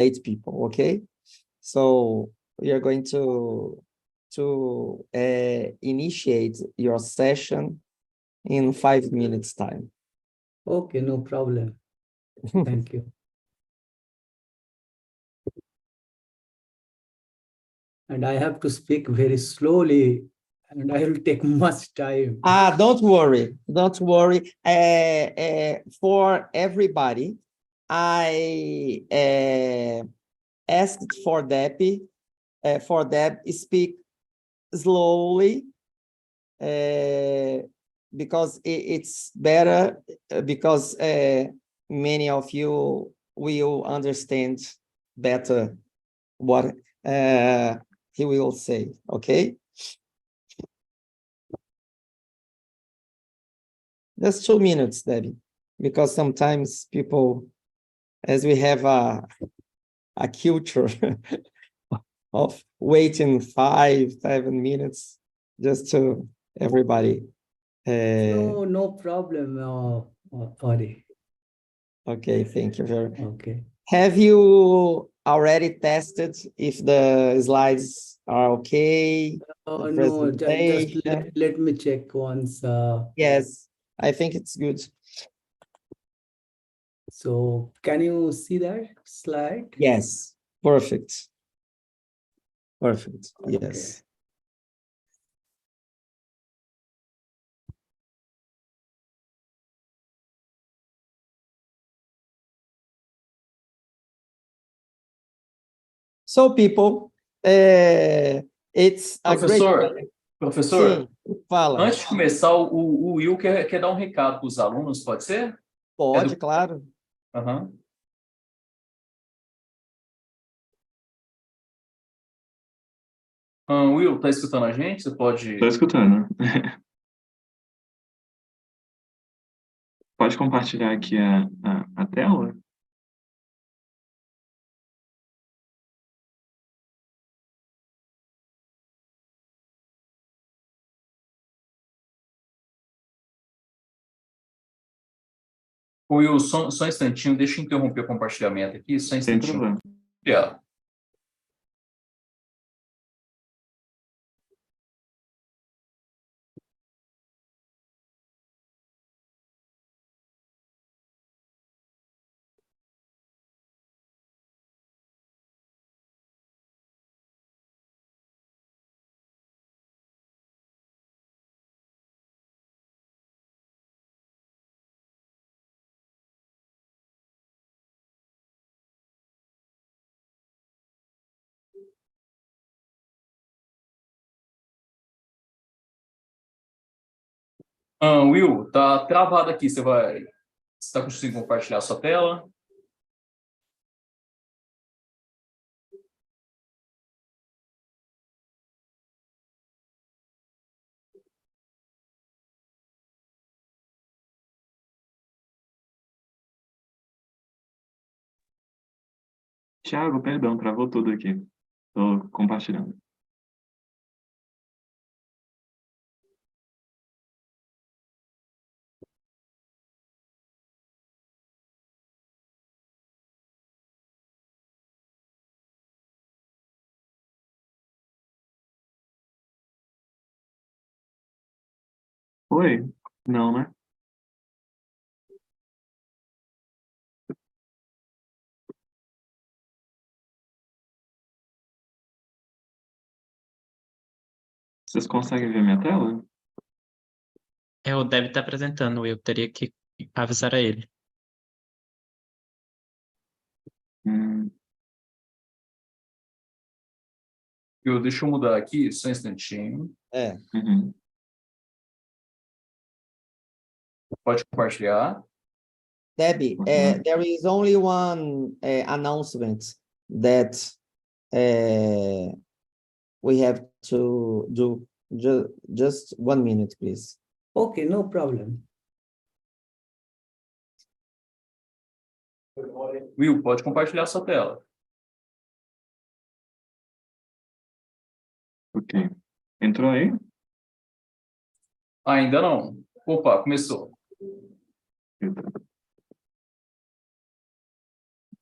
8 people, okay? So we are going to initiate your session in 5 minutes time. Okay, no problem. Thank you. And I have to speak very slowly, and I will take much time. Don't worry, don't worry. For everybody, I asked for Deb speak slowly, because it's better, because many of you will understand better what he will say, okay? Just 2 minutes, Debbie, because sometimes people, as we have a culture of waiting 5-7 minutes, just to everybody. No problem, Ori. Okay, thank you very much. Okay. Have you already tested if the slides are okay? The No, just presentation? let me check once. Yes, I think it's good. So can you see that slide? Yes, perfect. Perfect, Okay. yes. So, people, it's a Professor, great... professor, Sim, fala. antes de começar, o Will quer dar um recado para os alunos, pode ser? Pode, claro. Aham. Will, tá escutando a gente? Você pode... Estou escutando. Pode compartilhar aqui a tela? Will, só um instantinho, deixa eu interromper o compartilhamento aqui, só um Sem instantinho. problema. Obrigado. Will, tá travado aqui, você está conseguindo compartilhar a sua tela? Thiago, perdão, travou tudo aqui. Estou compartilhando. Oi? Não, né? Vocês conseguem ver minha tela? O Deb está apresentando, eu teria que avisar a ele. Will, deixa eu mudar aqui, só um instantinho. Uhum. Pode compartilhar. Debbie, there is only one announcement that we have to do. Just 1 minute, please. Okay, no problem. Will, pode compartilhar sua tela. Ok. Entrou aí? Ainda não. Opa, começou.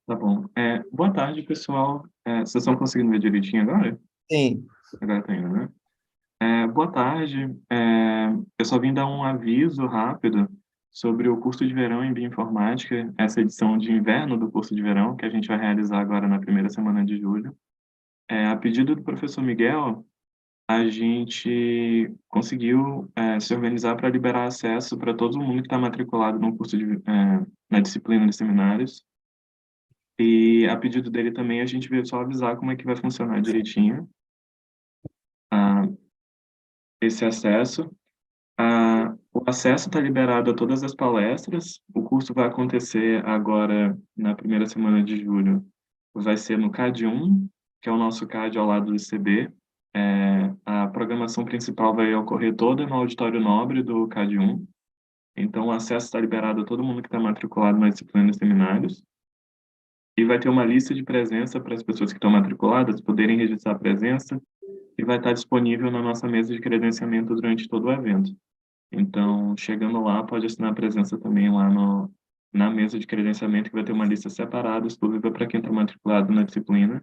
Tá bom. Boa tarde, pessoal. Vocês estão conseguindo ver direitinho agora? Sim. Agora tá indo, né? Boa tarde. Eu só vim dar um aviso rápido sobre o curso de verão em Bioinformática, essa edição de inverno do curso de verão, que a gente vai realizar agora na primeira semana de julho. A pedido do professor Miguel, a gente conseguiu se organizar para liberar acesso para todo mundo que está matriculado no curso na disciplina de seminários. E a pedido dele também, a gente veio só avisar como é que vai funcionar direitinho esse acesso. O acesso está liberado a todas as palestras. O curso vai acontecer agora na primeira semana de julho. Vai ser no CAD 1, que é o nosso CAD ao lado do ICB. A programação principal vai ocorrer toda no auditório nobre do CAD 1. Então, o acesso está liberado a todo mundo que está matriculado na disciplina de seminários. E vai ter uma lista de presença para as pessoas que estão matriculadas poderem registrar a presença e vai estar disponível na nossa mesa de credenciamento durante todo o evento. Então, chegando lá, pode assinar a presença também lá na mesa de credenciamento, que vai ter uma lista separada, exclusiva para quem está matriculado na disciplina.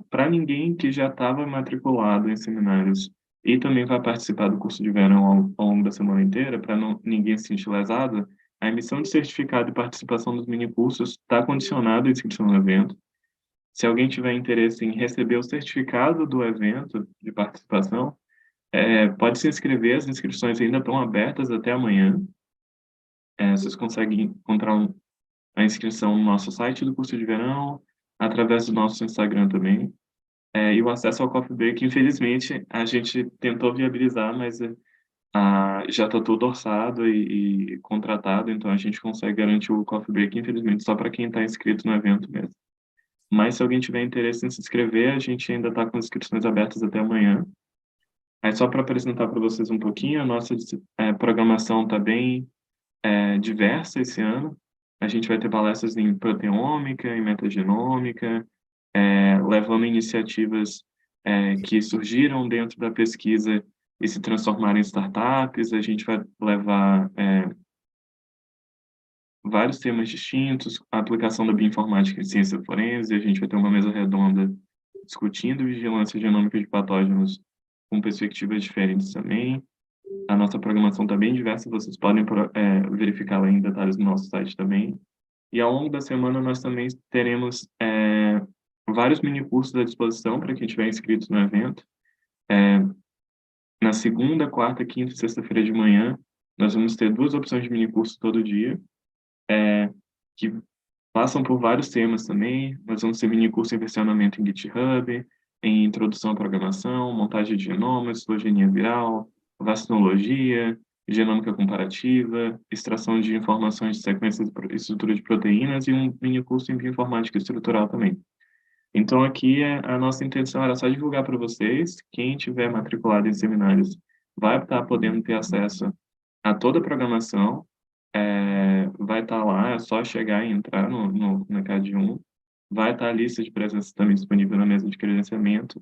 Para ninguém que já estava matriculado em seminários e também vai participar do curso de verão ao longo da semana inteira, para ninguém se sentir lesado, a emissão de certificado de participação dos minicursos está condicionada à inscrição no evento. Se alguém tiver interesse em receber o certificado do evento de participação, pode se inscrever, as inscrições ainda estão abertas até amanhã. Vocês conseguem encontrar a inscrição no nosso site do curso de verão, através do nosso Instagram também. E o acesso ao coffee break, infelizmente, a gente tentou viabilizar, mas já está tudo orçado e contratado, então a gente consegue garantir o coffee break, infelizmente, só para quem está inscrito no evento mesmo. Mas se alguém tiver interesse em se inscrever, a gente ainda está com inscrições abertas até amanhã. Só para apresentar para vocês um pouquinho, a nossa programação está bem diversa esse ano. A gente vai ter palestras em proteômica, em metagenômica, levando iniciativas que surgiram dentro da pesquisa e se transformaram em startups. A gente vai levar vários temas distintos, a aplicação da bioinformática em ciência forense. A gente vai ter uma mesa redonda discutindo vigilância genômica de patógenos com perspectivas diferentes também. A nossa programação está bem diversa, vocês podem verificá-la em detalhes no nosso site também. E ao longo da semana nós também teremos vários minicursos à disposição para quem estiver inscrito no evento. Na segunda, quarta, quinta e sexta-feira de manhã, nós vamos ter 2 opções de minicurso todo dia, que passam por vários temas também. Nós vamos ter minicurso em versionamento em GitHub, em introdução à programação, montagem de genomas, filogenia viral, vacinologia, genômica comparativa, extração de informações de sequências e estrutura de proteínas e um minicurso em bioinformática estrutural também. Então, aqui a nossa intenção era só divulgar para vocês. Quem tiver matriculado em seminários vai estar podendo ter acesso a toda a programação, vai estar lá, é só chegar e entrar na CAD 1. Vai estar a lista de presença também disponível na mesa de credenciamento.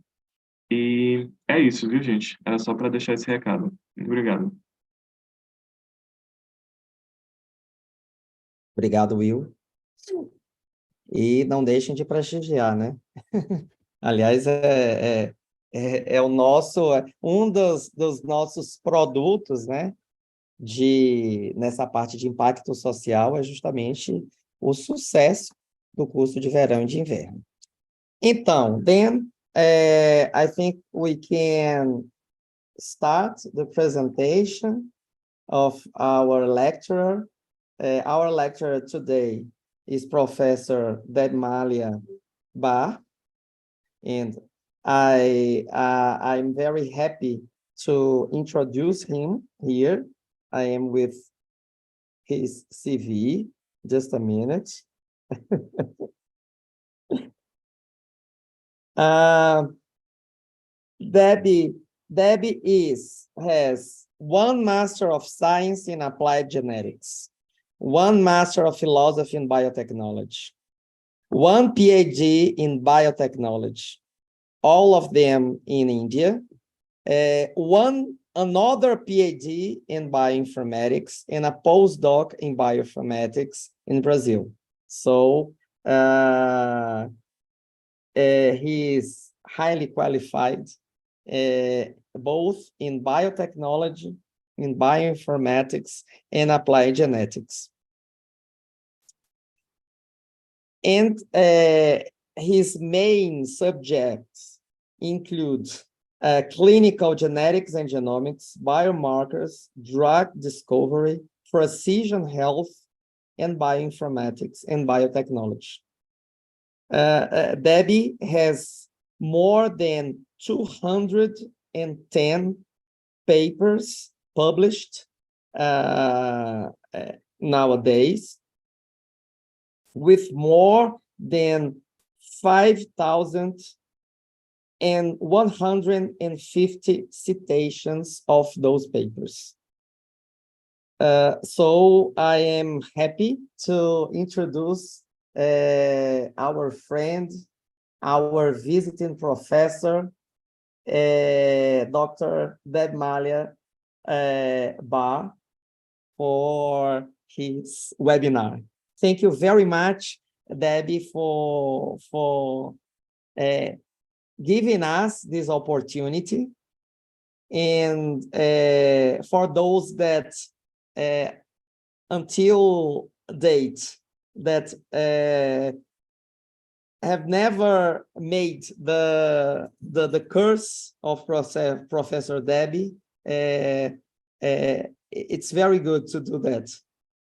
E é isso, viu, gente? Era só para deixar esse recado. Muito obrigado. Obrigado, Will. E não deixem de prestigiar, né? Aliás, o nosso, um dos nossos produtos, né? Nessa parte de impacto social é justamente o sucesso do curso de verão e de inverno. Então, then I think we can start the presentation of our lecturer. Our lecturer today is Professor Debmalya Barh, and I'm very happy to introduce him here. I am with his CV. Just a minute. Debbie has 1 Master of Science in Applied Genetics, 1 Master of Philosophy in Biotechnology, 1 PhD in Biotechnology, all of them in India, another PhD in Bioinformatics, and a postdoc in Bioinformatics in Brazil. So He is highly qualified, both in biotechnology, in bioinformatics, and applied genetics. And his main subjects include clinical genetics and genomics, biomarkers, drug discovery, precision health, and bioinformatics and biotechnology. Debbie has more than 210 papers published nowadays, with more than 5,150 citations of those papers. So I am happy to introduce our friend, our visiting professor, Dr. Debmalya Barh, for his webinar. Thank you very much, Debbie, for giving us this opportunity. And for those that until date that have never made the course of Professor Debbie, it's very good to do that.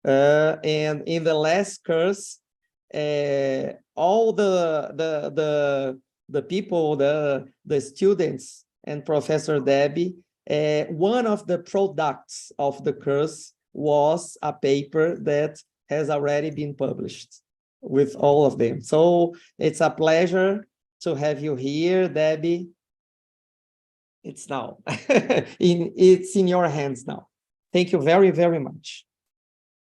And in the last course, all the people, the students and Professor Debbie, one of the products of the course was a paper that has already been published with all of them. So it's a pleasure to have you here, Debbie. It's now, it's in your hands now. Thank you very, very much.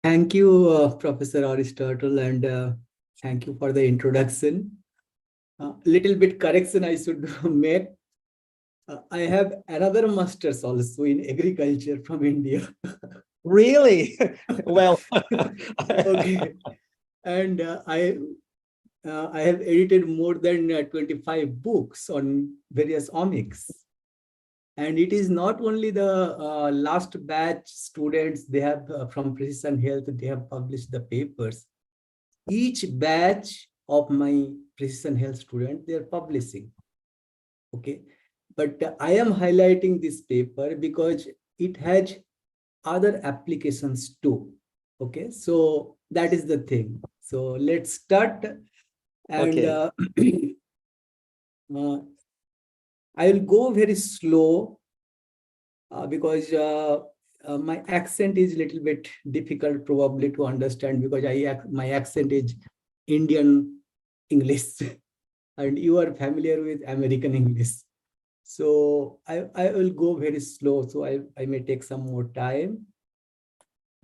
Thank you, Professor Aristotle, and thank you for the introduction. Little bit correction I should make. I have another master's also in agriculture from India. Really? Well, okay. And I have edited more than 25 books on various omics. And it is not only the last batch students, they have from Precision Health, they have published the papers. Each batch of my Precision Health student, they are publishing. Okay. But I am highlighting this paper because it has other applications too. Okay. So that is the thing. So let's start. And okay. I will go very slow because my accent is a little bit difficult probably to understand, because my accent is Indian English and you are familiar with American English. So I will go very slow. So I may take some more time.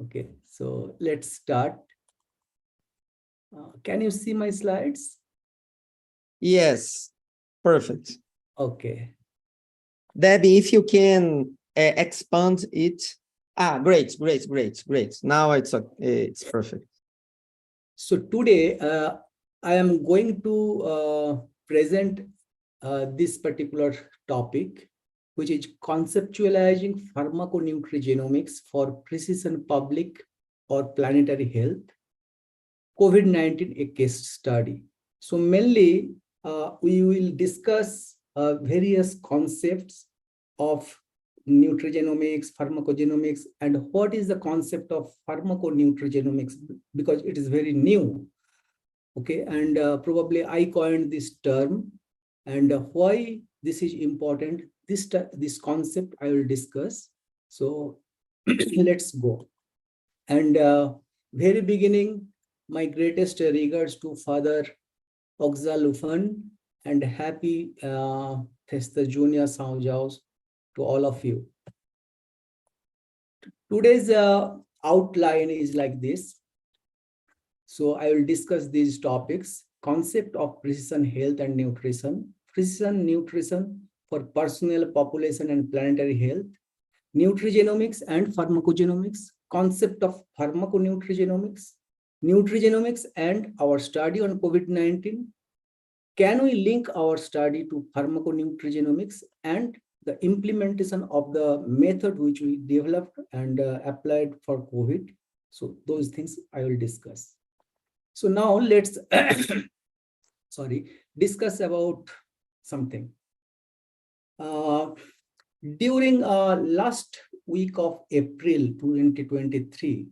Okay, so let's start. Can you see my slides? Yes, perfect. Okay. Debbie, if you can expand it. Great. Now it's perfect. So today I am going to present this particular topic, which is conceptualizing pharmaco-nutrigenomics for precision public or planetary health, COVID-19 a case study. So mainly we will discuss various concepts of nutrigenomics, pharmacogenomics, and what is the concept of pharmaco-nutrigenomics, because it is very new. Okay, and probably I coined this term, and why this is important. This concept I will discuss. So let's go. And very beginning, my greatest regards to Father Oxalufan, and happy Festa Junior São João to all of you. Today's outline is like this. So I will discuss these topics: concept of precision health and nutrition, precision nutrition for personal, population, and planetary health, nutrigenomics and pharmacogenomics, concept of pharmaco-nutrigenomics, nutrigenomics and our study on COVID-19. Can we link our study to pharmaco-nutrigenomics and the implementation of the method which we developed and applied for COVID? So those things I will discuss. So now let's discuss about something. During last week of April 2023,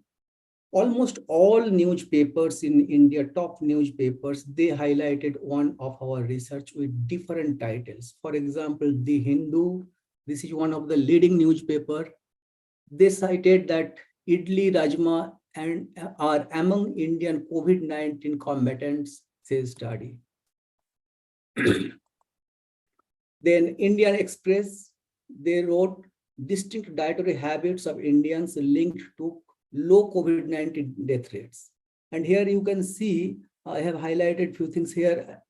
almost all newspapers in India, top newspapers, they highlighted one of our research with different titles. For example, The Hindu, this is one of the leading newspaper. They cited that Idli, Rajma and are among Indian COVID-19 combatants, says study. Then Indian Express, they wrote distinct dietary habits of Indians linked to low COVID-19 death rates. And here you can see, I have highlighted few things here.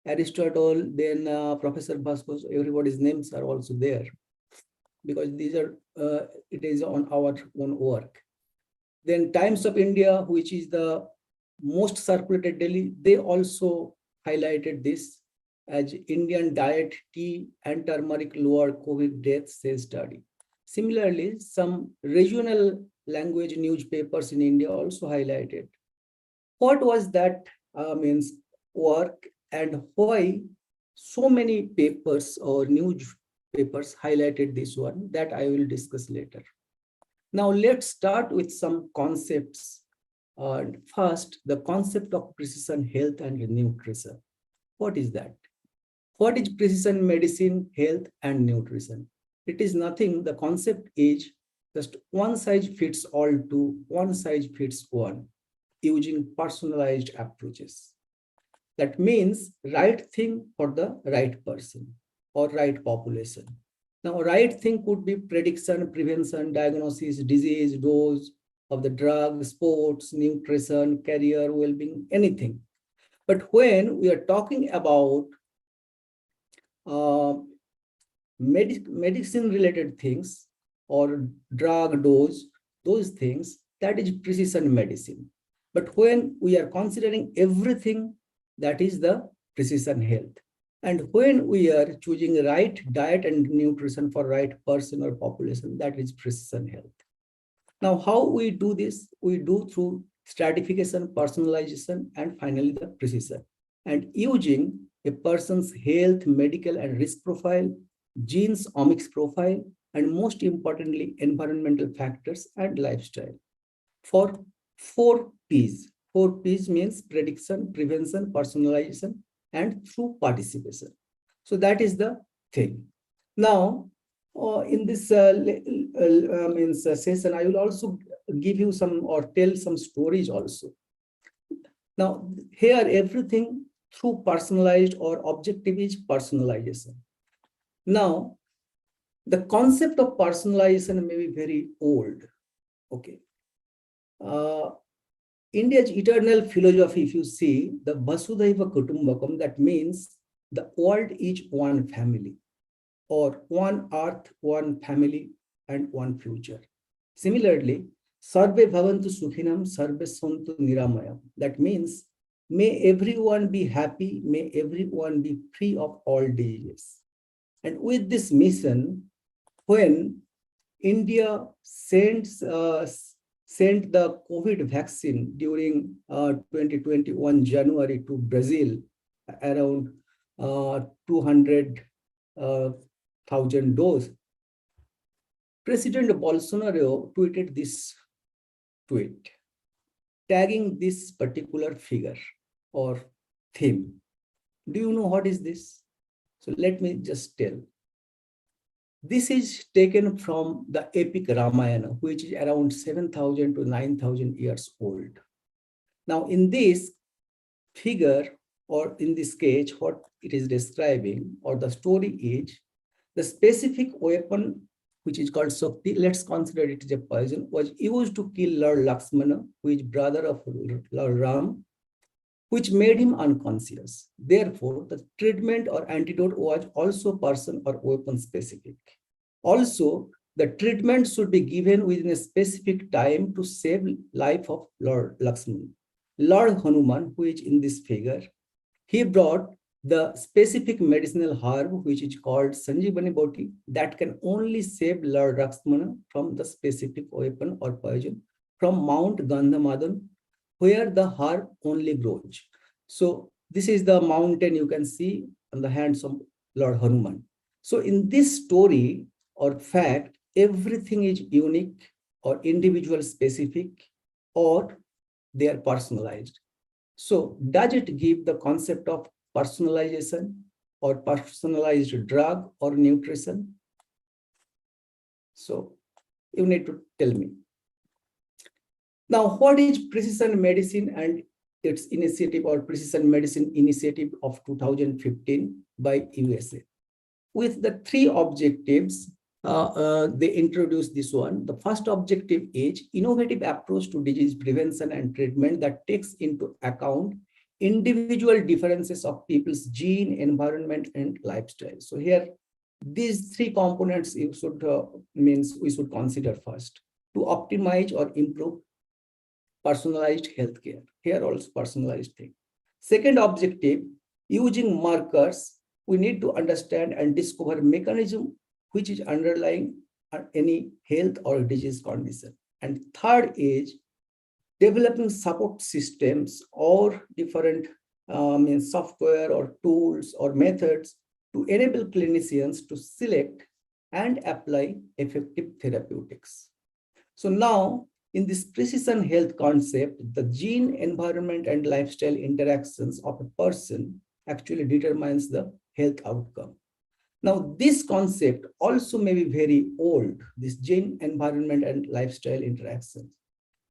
Aristotle, then Professor Bhaskos, everybody's names are also there because these are, it is on our own work. Then Times of India, which is the most circulated daily, they also highlighted this as Indian diet, tea and turmeric lower COVID deaths, says study. Similarly, some regional language newspapers in India also highlighted. What was that means work and why so many papers or newspapers highlighted this one, that I will discuss later. Now let's start with some concepts. First, the concept of precision health and nutrition. What is that? What is precision medicine, health and nutrition? It is nothing. The concept is just one size fits all to one size fits one, using personalized approaches. That means right thing for the right person or right population. Now, right thing could be prediction, prevention, diagnosis, disease, dose of the drug, sports, nutrition, career, well-being, anything. But when we are talking about medicine-related things or drug dose, those things, that is precision medicine. But when we are considering everything, that is the precision health. And when we are choosing right diet and nutrition for right person or population, that is precision health. Now, how we do this? We do through stratification, personalization, and finally the precision. And using a person's health, medical and risk profile, genes, omics profile, and most importantly, environmental factors and lifestyle. For 4 P's. 4 P's means prediction, prevention, personalization, and through participation. So that is the thing. Now, in this session, I will also give you some or tell some stories also. Now, here everything through personalized or objective is personalization. Now, the concept of personalization may be very old. Okay. India's eternal philosophy, if you see, the Vasudhaiva Kutumbakam, that means the world is one family, or one earth, one family, and one future. Similarly, Sarve Bhavantu Sukhinam, Sarve Santu Niramayam. That means, may everyone be happy, may everyone be free of all diseases. And with this mission, when India sent the COVID vaccine during 2021 January to Brazil, around 200,000 doses, President Bolsonaro tweeted this tweet, tagging this particular figure or theme. Do you know what is this? So let me just tell. This is taken from the epic Ramayana, which is around 7,000 to 9,000 years old. Now, in this figure or in this sketch, what it is describing or the story is the specific weapon, which is called Shakti, let's consider it as a poison, was used to kill Lord Lakshmana, who is brother of Lord Ram, which made him unconscious. Therefore, the treatment or antidote was also person or weapon specific. Also, the treatment should be given within a specific time to save life of Lord Lakshmana. Lord Hanuman, who is in this figure, he brought the specific medicinal herb, which is called Sanjeevani Boti, that can only save Lord Lakshmana from the specific weapon or poison from Mount Gandhamadan, where the herb only grows. So this is the mountain you can see on the hands of Lord Hanuman. So in this story or fact, everything is unique or individual specific, or they are personalized. So does it give the concept of personalization or personalized drug or nutrition? So you need to tell me. Now, what is precision medicine and its initiative or precision medicine initiative of 2015 by USA? With the three objectives, they introduced this one. The first objective is innovative approach to disease prevention and treatment that takes into account individual differences of people's gene, environment, and lifestyle. So here, these three components you should we should consider first to optimize or improve personalized healthcare. Here also personalized thing. Second objective, using markers, we need to understand and discover mechanism which is underlying any health or disease condition. And third is developing support systems or different software or tools or methods to enable clinicians to select and apply effective therapeutics. So now, in this precision health concept, the gene, environment, and lifestyle interactions of a person actually determines the health outcome. Now, this concept also may be very old, this gene, environment, and lifestyle interactions.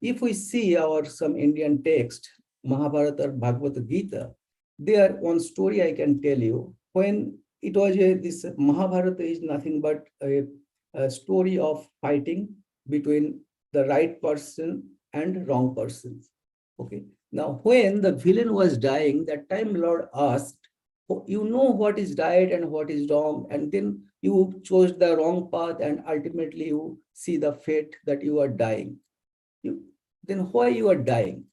If we see our some Indian text, Mahabharata or Bhagavad Gita, there one story I can tell you. When it was this Mahabharata is nothing but a story of fighting between the right person and wrong person. Okay. Now, when the villain was dying, that time Lord asked, you know what is right and what is wrong, and then you chose the wrong path, and ultimately you see the fate that you are dying. Then why you are dying?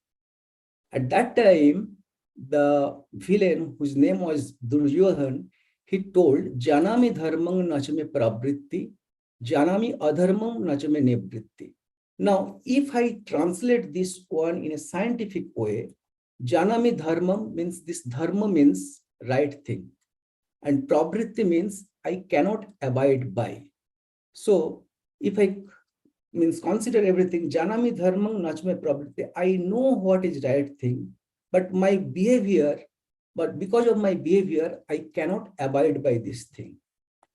At that time, the villain, whose name was Duryodhan, he told, Janami dharmam nachame pravritti, janami adharmam nachame nivritti. Now, if I translate this one in a scientific way, janami dharmam means this dharma means right thing, and pravritti means I cannot abide by. So if I consider everything, janami dharmam nachame pravritti, I know what is right thing, but my behavior, but because of my behavior, I cannot abide by this thing.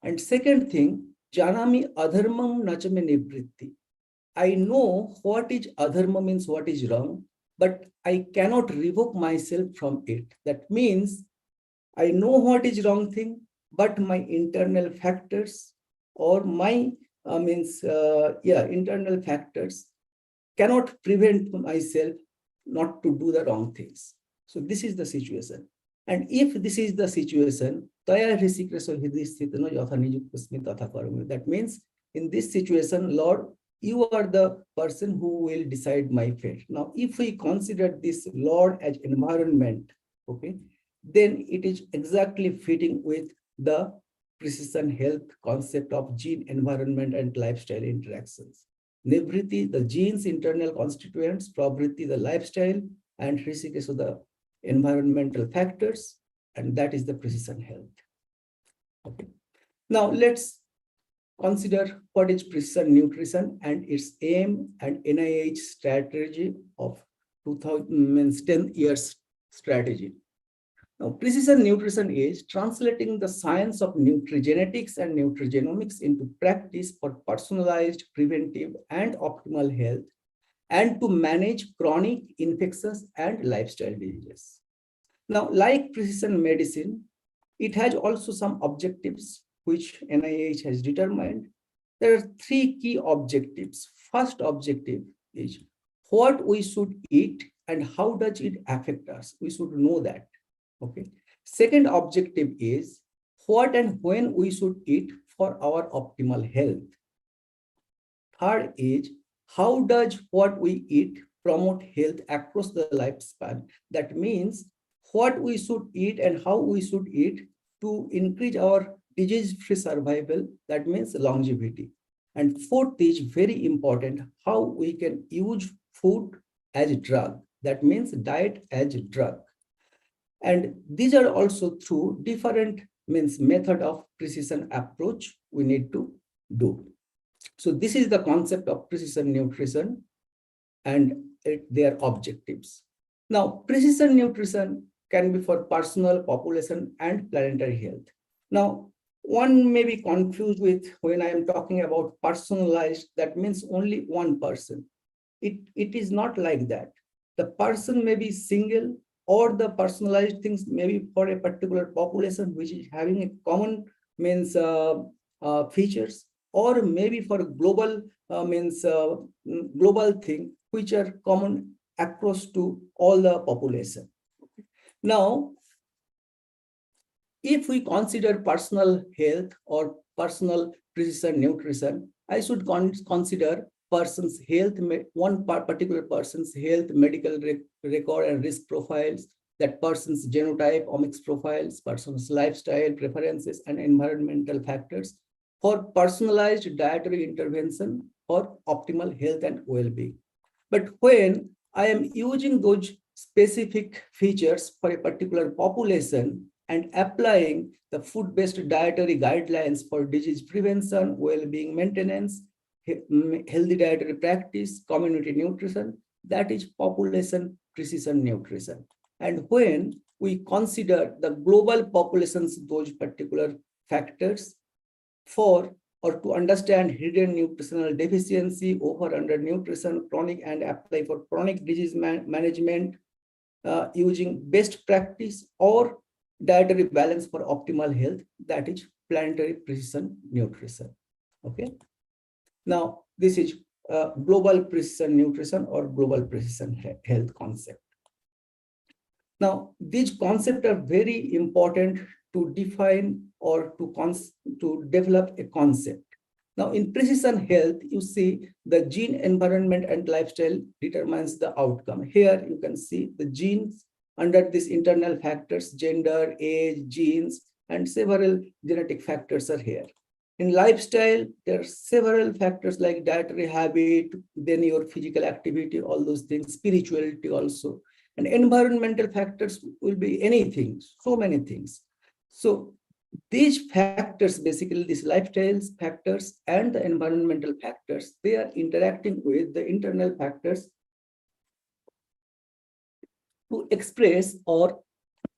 And second thing, janami adharmam nachame nivritti. I know what is adharma means what is wrong, but I cannot revoke myself from it. That means I know what is wrong thing, but my internal factors or my internal factors cannot prevent myself not to do the wrong things. So this is the situation. And if this is the situation, that means in this situation, Lord, you are the person who will decide my fate. Now, if we consider this Lord as environment, okay, then it is exactly fitting with the precision health concept of gene, environment, and lifestyle interactions. Nivriti, the genes, internal constituents, pravriti, the lifestyle, and Hrishikesh, the environmental factors, and that is the precision health. Okay. Now let's consider what is precision nutrition and its aim and NIH strategy of 10 years strategy. Now, precision nutrition is translating the science of nutrigenetics and nutrigenomics into practice for personalized, preventive, and optimal health, and to manage chronic, infectious, and lifestyle diseases. Now, like precision medicine, it has also some objectives which NIH has determined. There are three key objectives. First objective is what we should eat and how does it affect us. We should know that. Okay. Second objective is what and when we should eat for our optimal health. Third is how does what we eat promote health across the lifespan. That means what we should eat and how we should eat to increase our disease-free survival, that means longevity. And fourth is very important, how we can use food as a drug, that means diet as a drug. And these are also through different method of precision approach we need to do. So this is the concept of precision nutrition and their objectives. Now, precision nutrition can be for personal, population, and planetary health. Now, one may be confused with when I am talking about personalized, that means only one person. It is not like that. The person may be single, or the personalized things may be for a particular population which is having a common features, or maybe for a global global thing which are common across to all the population. Now, if we consider personal health or personal precision nutrition, I should consider person's health, one particular person's health, medical record and risk profiles, that person's genotype, omics profiles, person's lifestyle preferences, and environmental factors for personalized dietary intervention for optimal health and well-being. But when I am using those specific features for a particular population and applying the food-based dietary guidelines for disease prevention, well-being maintenance, healthy dietary practice, community nutrition, that is population precision nutrition. And when we consider the global populations, those particular factors for or to understand hidden nutritional deficiency, over under nutrition, chronic, and apply for chronic disease management using best practice or dietary balance for optimal health, that is planetary precision nutrition. Okay. Now, this is global precision nutrition or global precision health concept. Now, these concepts are very important to define or to develop a concept. Now, in precision health, you see the gene, environment, and lifestyle determines the outcome. Here you can see the genes under these internal factors, gender, age, genes, and several genetic factors are here. In lifestyle, there are several factors like dietary habit, then your physical activity, all those things, spirituality also. And environmental factors will be anything, so many things. So these factors, basically these lifestyle factors and the environmental factors, they are interacting with the internal factors to express or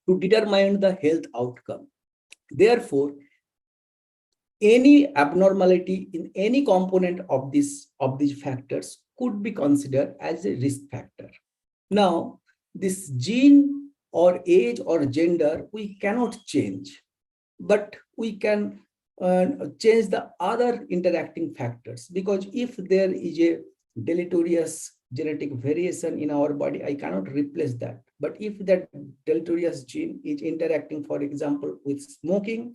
to determine the health outcome. Therefore, any abnormality in any component of these factors could be considered as a risk factor. Now, this gene or age or gender, we cannot change, but we can change the other interacting factors, because if there is a deleterious genetic variation in our body, I cannot replace that. But if that deleterious gene is interacting, for example, with smoking,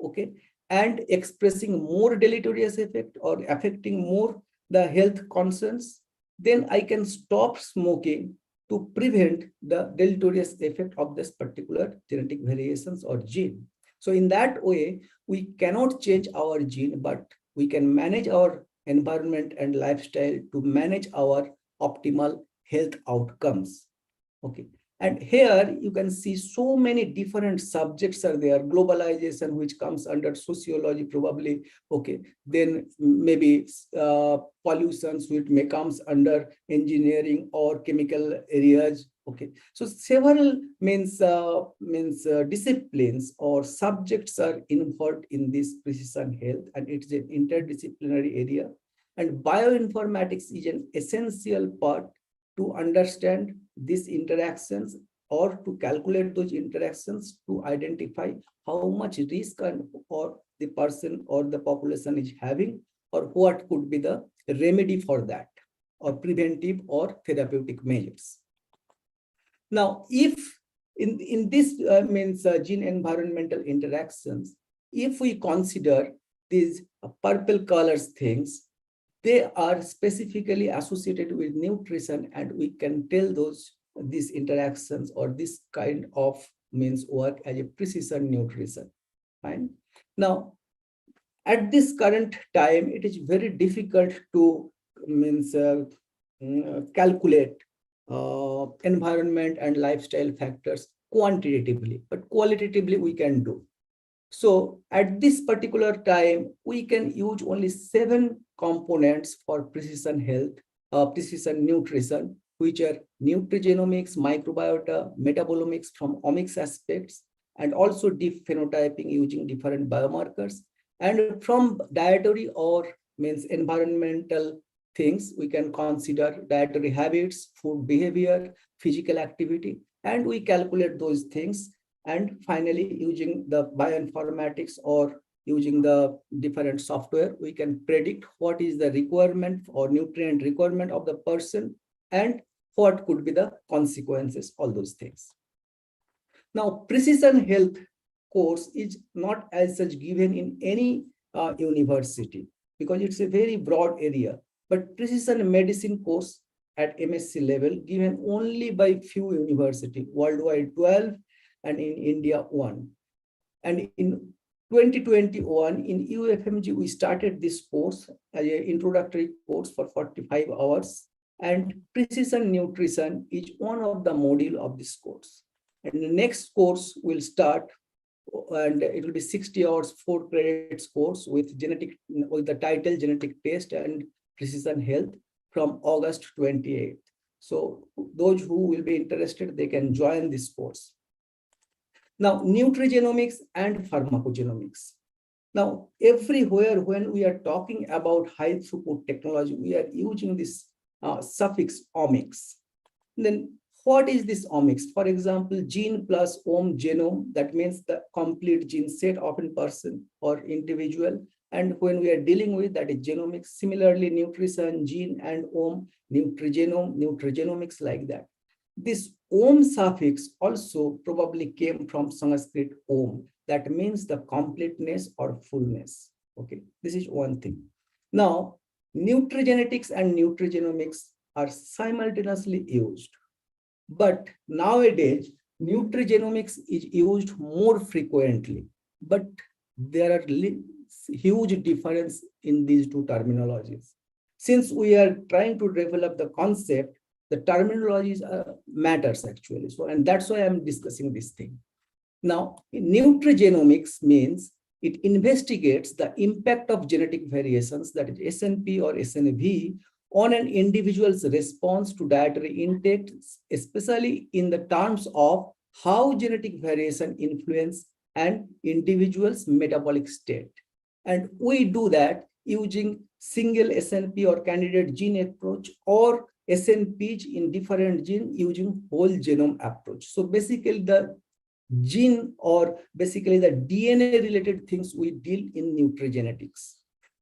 okay, and expressing more deleterious effect or affecting more the health concerns, then I can stop smoking to prevent the deleterious effect of this particular genetic variations or gene. So in that way, we cannot change our gene, but we can manage our environment and lifestyle to manage our optimal health outcomes. Okay. And here you can see so many different subjects are there. Globalization, which comes under sociology probably, okay. Then maybe pollutions, which may comes under engineering or chemical areas, okay. So several disciplines or subjects are involved in this precision health, and it's an interdisciplinary area. And bioinformatics is an essential part to understand these interactions or to calculate those interactions to identify how much risk or the person or the population is having, or what could be the remedy for that, or preventive or therapeutic measures. Now, if in this gene environmental interactions, if we consider these purple colors things, they are specifically associated with nutrition, and we can tell these interactions or this kind of work as a precision nutrition. Fine. Now, at this current time, it is very difficult to calculate environment and lifestyle factors quantitatively, but qualitatively we can do. So at this particular time, we can use only 7 components for precision health, precision nutrition, which are nutrigenomics, microbiota, metabolomics from omics aspects, and also deep phenotyping using different biomarkers. And from dietary or environmental things, we can consider dietary habits, food behavior, physical activity, and we calculate those things. And finally, using the bioinformatics or using the different software, we can predict what is the requirement or nutrient requirement of the person and what could be the consequences, all those things. Now, precision health course is not as such given in any university because it's a very broad area, but precision medicine course at MSc level given only by few universities, worldwide 12, and in India 1. And in 2021 in UFMG, we started this course as an introductory course for 45 hours, and precision nutrition is one of the module of this course. And the next course will start, and it will be 60 hours, 4 credits course with the title genetic test and precision health from August 28th. So those who will be interested, they can join this course. Now, nutrigenomics and pharmacogenomics. Now, everywhere when we are talking about high throughput technology, we are using this suffix omics. Then what is this omics? For example, gene plus genome, that means the complete gene set of a person or individual. And when we are dealing with that is genomics, similarly, nutrition, gene and nutrigenome, nutrigenomics like that. This suffix also probably came from Sanskrit that means the completeness or fullness. Okay, this is one thing. Now, nutrigenetics and nutrigenomics are simultaneously used. But nowadays, nutrigenomics is used more frequently, but there are huge difference in these two terminologies. Since we are trying to develop the concept, the terminologies matters actually. So, and that's why I'm discussing this thing. Now, nutrigenomics means it investigates the impact of genetic variations, that is SNP or SNV, on an individual's response to dietary intake, especially in the terms of how genetic variation influence an individual's metabolic state. And we do that using single SNP or candidate gene approach or SNPs in different genes using whole genome approach. So basically the gene or basically the DNA related things we deal in nutrigenetics.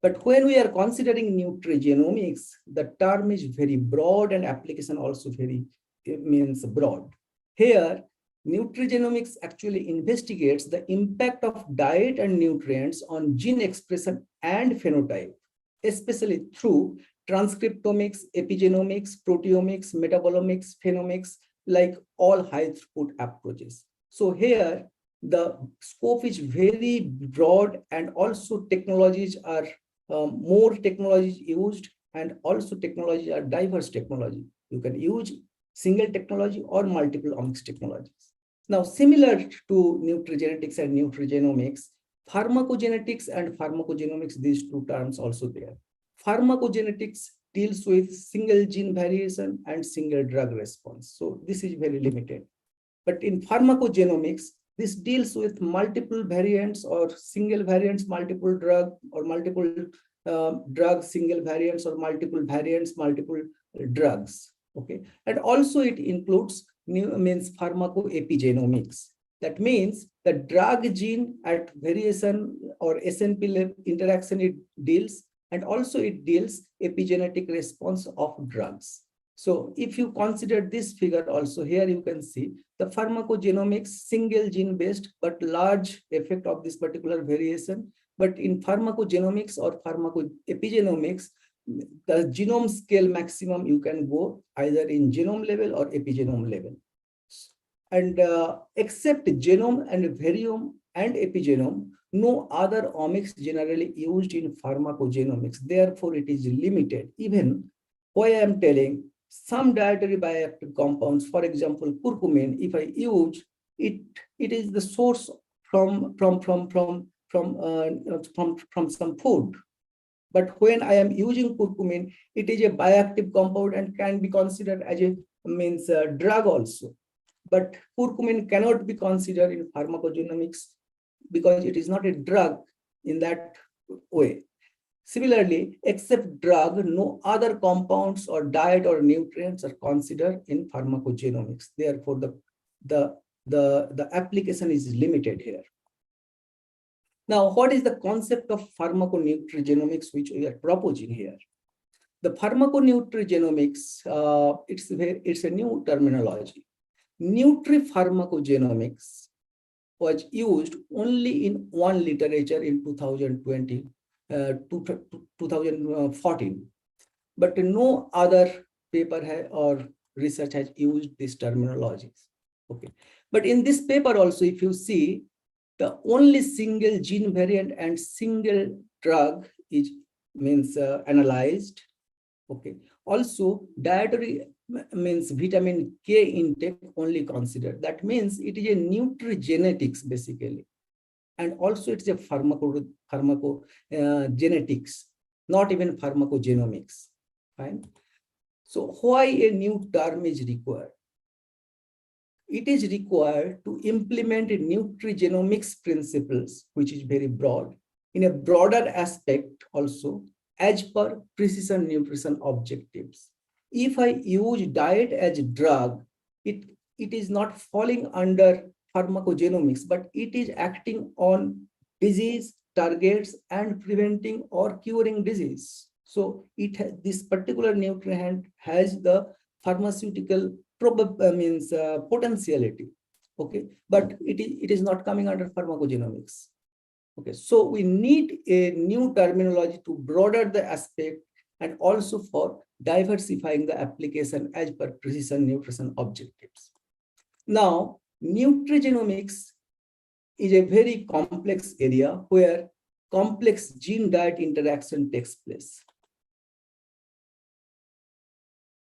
But when we are considering nutrigenomics, the term is very broad and application also very broad. Here, nutrigenomics actually investigates the impact of diet and nutrients on gene expression and phenotype, especially through transcriptomics, epigenomics, proteomics, metabolomics, phenomics, like all high throughput approaches. So here, the scope is very broad and also technologies are more technologies used, and also technologies are diverse technology. You can use single technology or multiple omics technologies. Now, similar to nutrigenetics and nutrigenomics, pharmacogenetics and pharmacogenomics, these two terms also there. Pharmacogenetics deals with single gene variation and single drug response. So this is very limited. But in pharmacogenomics, this deals with multiple variants or single variants, multiple drug or multiple drugs, single variants or multiple variants, multiple drugs. Okay, and also it includes pharmacoepigenomics. That means the drug gene at variation or SNP interaction it deals, and also it deals epigenetic response of drugs. So if you consider this figure also, here you can see the pharmacogenomics, single gene based, but large effect of this particular variation. But in pharmacogenomics or pharmacoepigenomics, the genome scale maximum, you can go either in genome level or epigenome level. And except genome and variome and epigenome, no other omics generally used in pharmacogenomics. Therefore, it is limited. Even why I am telling some dietary bioactive compounds, for example, curcumin, if I use it, it is the source from some food. But when I am using curcumin, it is a bioactive compound and can be considered as a drug also. But curcumin cannot be considered in pharmacogenomics because it is not a drug in that way. Similarly, except drug, no other compounds or diet or nutrients are considered in pharmacogenomics. Therefore, the application is limited here. Now, what is the concept of pharmaco-nutrigenomics which we are proposing here? The pharmaco-nutrigenomics, it's a new terminology. Nutri-pharmacogenomics was used only in one literature in 2014, but no other paper or research has used these terminologies. Okay, but in this paper also, if you see, the only single gene variant and single drug is analyzed. Okay, also dietary vitamin K intake only considered. That means it is a nutrigenetics basically, and also it's a pharmacogenetics, not even pharmacogenomics. Fine. So why a new term is required? It is required to implement nutrigenomics principles, which is very broad, in a broader aspect also, as per precision nutrition objectives. If I use diet as a drug, it is not falling under pharmacogenomics, but it is acting on disease targets and preventing or curing disease. So this particular nutrient has the pharmaceutical potentiality. Okay, but it is not coming under pharmacogenomics. Okay, so we need a new terminology to broaden the aspect and also for diversifying the application as per precision nutrition objectives. Now, nutrigenomics is a very complex area where complex gene-diet interaction takes place.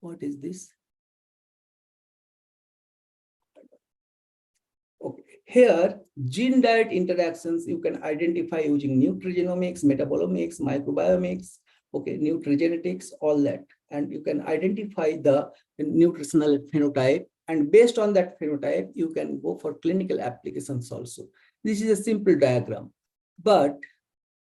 What is this? Okay, here gene-diet interactions you can identify using nutrigenomics, metabolomics, microbiomics, okay, nutrigenetics, all that, and you can identify the nutritional phenotype, and based on that phenotype you can go for clinical applications also. This is a simple diagram, but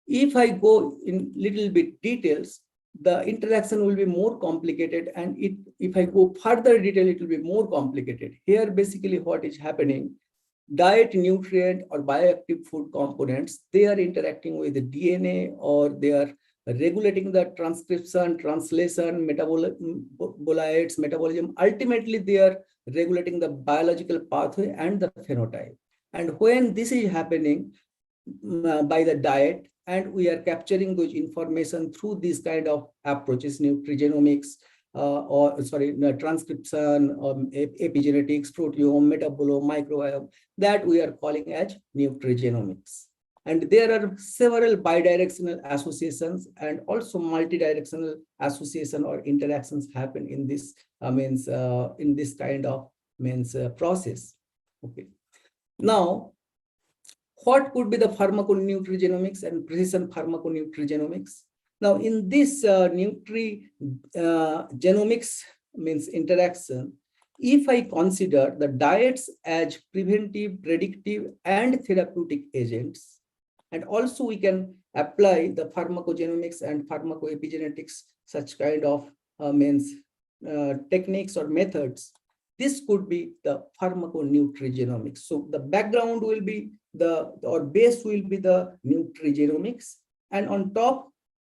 if I go in little bit details, the interaction will be more complicated, and if I go further detail, it will be more complicated. Here basically what is happening, diet, nutrient or bioactive food components, they are interacting with the DNA, or they are regulating the transcription, translation, metabolites, metabolism. Ultimately, they are regulating the biological pathway and the phenotype. And when this is happening by the diet, and we are capturing those information through these kind of approaches, nutrigenomics, transcription, epigenetics, proteome, metabolome, microbiome, that we are calling as nutrigenomics. And there are several bidirectional associations and also multidirectional association or interactions happen in this in this kind of process. Okay. Now, what could be the pharmaconutrigenomics and precision pharmaconutrigenomics? Now, in this nutrigenomics interaction, if I consider the diets as preventive, predictive, and therapeutic agents, and also we can apply the pharmacogenomics and pharmacoepigenetics, such kind of techniques or methods, this could be the pharmaconutrigenomics. So the background will be base will be the nutrigenomics, and on top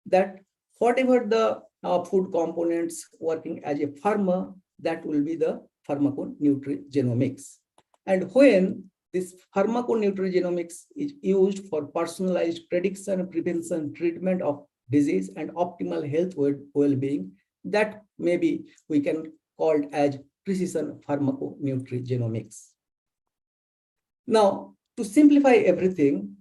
that, whatever the food components working as a pharma, that will be the pharmaconutrigenomics. And when this pharmaconutrigenomics is used for personalized prediction, prevention, treatment of disease and optimal health well-being. That maybe we can call it as precision pharmaco-nutrigenomics. Now, to simplify everything,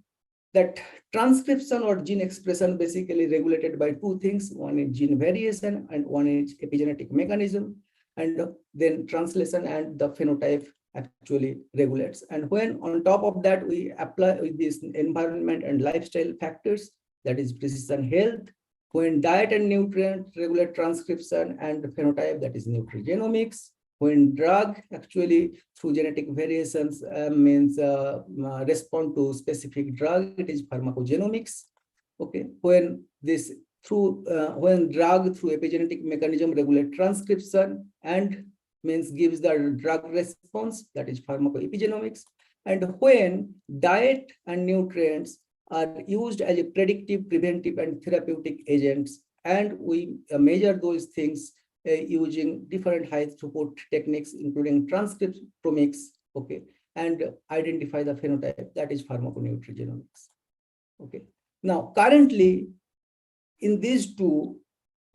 that transcription or gene expression basically regulated by two things. One is gene variation and one is epigenetic mechanism. And then translation and the phenotype actually regulates. And when on top of that, we apply with this environment and lifestyle factors, that is precision health. When diet and nutrient regulate transcription and phenotype, that is nutrigenomics. When drug actually through genetic variations respond to specific drug, it is pharmacogenomics. Okay, when this when drug through epigenetic mechanism regulate transcription and gives the drug response, that is pharmacoepigenomics. And when diet and nutrients are used as a predictive, preventive, and therapeutic agents, and we measure those things using different high throughput techniques, including transcriptomics, okay, and identify the phenotype, that is pharmaconutrigenomics. Okay. Now, currently, in these two,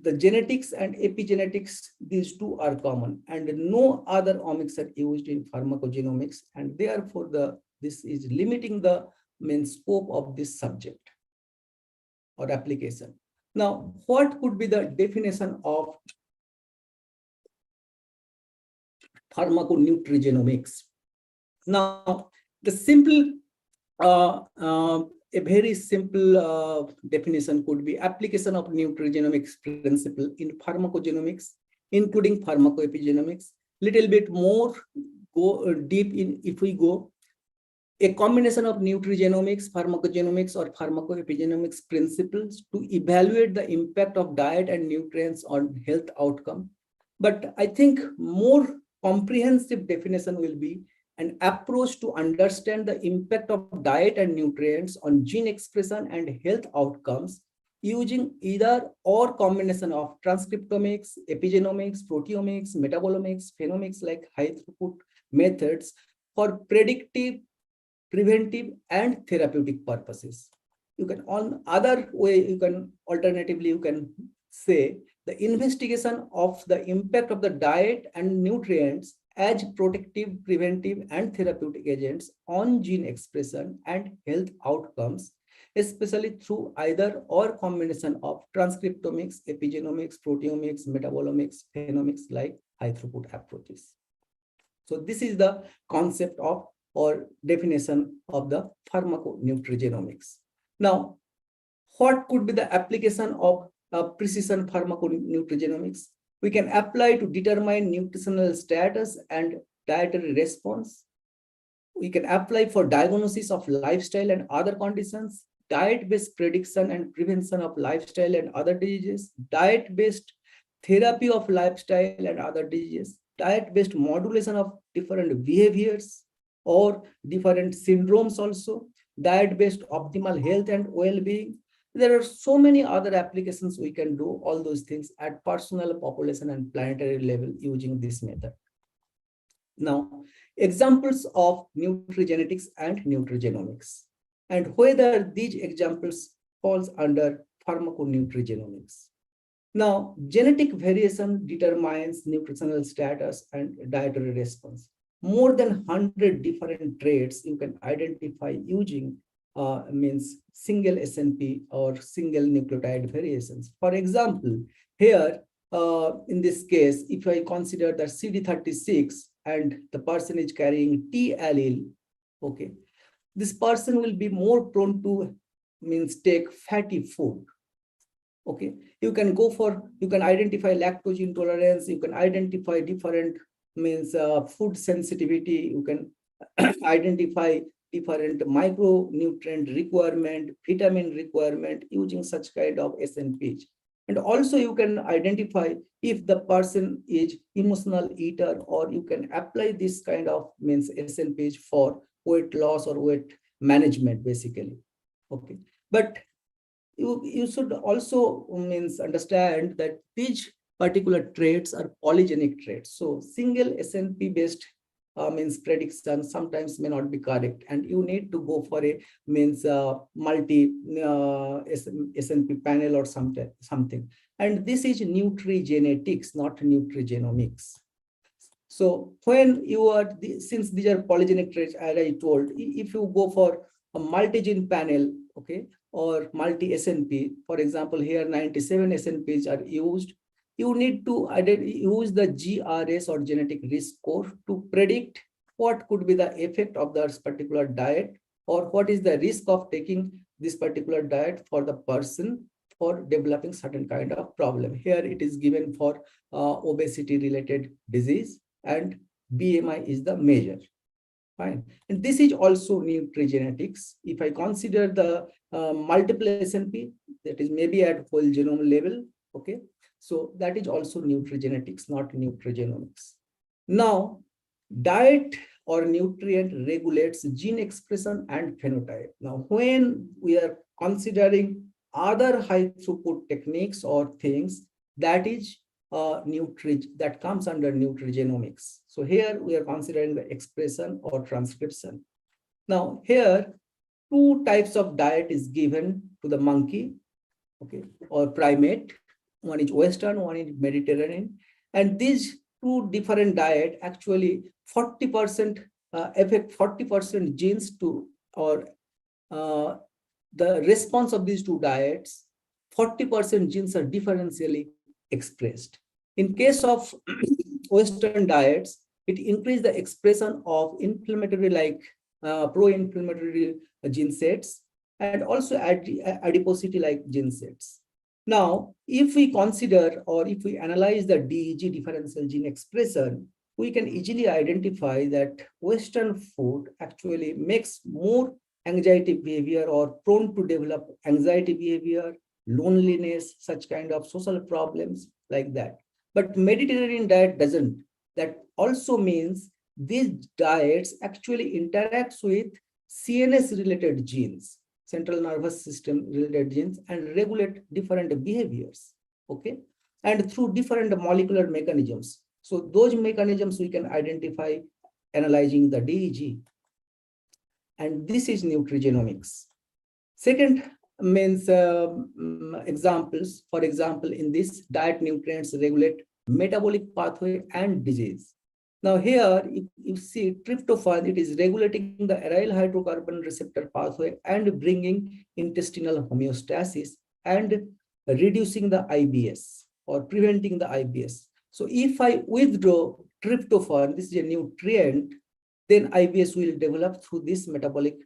the genetics and epigenetics, these two are common, and no other omics are used in pharmacogenomics, and therefore this is limiting the scope of this subject or application. Now, what could be the definition of pharmaconutrigenomics? Now, the simple, a very simple definition could be application of nutrigenomics principle in pharmacogenomics, including pharmacoepigenomics. Little bit more go deep in if we go. A combination of nutrigenomics, pharmacogenomics, or pharmacoepigenomics principles to evaluate the impact of diet and nutrients on health outcome. But I think more comprehensive definition will be an approach to understand the impact of diet and nutrients on gene expression and health outcomes using either or combination of transcriptomics, epigenomics, proteomics, metabolomics, phenomics like high throughput methods for predictive, preventive, and therapeutic purposes. You can on other way, you can alternatively, you can say the investigation of the impact of the diet and nutrients as protective, preventive, and therapeutic agents on gene expression and health outcomes, especially through either or combination of transcriptomics, epigenomics, proteomics, metabolomics, phenomics like high throughput approaches. So this is the concept of or definition of the pharmaconutrigenomics. Now, what could be the application of precision pharmaconutrigenomics? We can apply to determine nutritional status and dietary response. We can apply for diagnosis of lifestyle and other conditions, diet-based prediction and prevention of lifestyle and other diseases, diet-based therapy of lifestyle and other diseases, diet-based modulation of different behaviors or different syndromes also, diet-based optimal health and well-being. There are so many other applications we can do all those things at personal, population, and planetary level using this method. Now, examples of nutrigenetics and nutrigenomics, and whether these examples falls under pharmaconutrigenomics. Now, genetic variation determines nutritional status and dietary response. More than 100 different traits you can identify using single SNP or single nucleotide variations. For example, here in this case, if I consider that CD36 and the person is carrying T allele, okay, this person will be more prone to take fatty food. Okay, you can go for, you can identify lactose intolerance, you can identify different food sensitivity, you can identify different micronutrient requirement, vitamin requirement using such kind of SNPs. And also you can identify if the person is emotional eater, or you can apply this kind of SNPs for weight loss or weight management basically. Okay, but you should also understand that these particular traits are polygenic traits. So single SNP based means prediction sometimes may not be correct, and you need to go for a means multi S&P panel or something. And this is nutrigenetics, not nutrigenomics. So when you are, since these are polygenic traits, as I told, if you go for a multi-gene panel, okay, or multi-SNP, for example, here 97 SNPs are used, you need to use the GRS or genetic risk score to predict what could be the effect of this particular diet, or what is the risk of taking this particular diet for the person for developing certain kind of problem. Here it is given for obesity related disease, and BMI is the measure. Fine. And this is also nutrigenetics. If I consider the multiple SNP, that is maybe at whole genome level, okay, so that is also nutrigenetics, not nutrigenomics. Now, diet or nutrient regulates gene expression and phenotype. Now, when we are considering other high throughput techniques or things, that is that comes under nutrigenomics. So here we are considering the expression or transcription. Now here, two types of diet is given to the monkey, okay, or primate. One is Western, one is Mediterranean. And these two different diet actually 40% affect 40% genes to, or the response of these two diets, 40% genes are differentially expressed. In case of Western diets, it increased the expression of inflammatory like pro-inflammatory gene sets, and also adiposity like gene sets. Now, if we consider or if we analyze the DEG differential gene expression, we can easily identify that Western food actually makes more anxiety behavior or prone to develop anxiety behavior, loneliness, such kind of social problems like that. But Mediterranean diet doesn't. That also means these diets actually interacts with CNS related genes, central nervous system related genes, and regulate different behaviors, okay? And through different molecular mechanisms. So those mechanisms we can identify analyzing the DEG. And this is nutrigenomics. Second means examples. For example, in this, diet nutrients regulate metabolic pathway and disease. Now here, if you see tryptophan, it is regulating the aryl hydrocarbon receptor pathway and bringing intestinal homeostasis and reducing the IBS or preventing the IBS. So if I withdraw tryptophan, this is a nutrient, then IBS will develop through this metabolic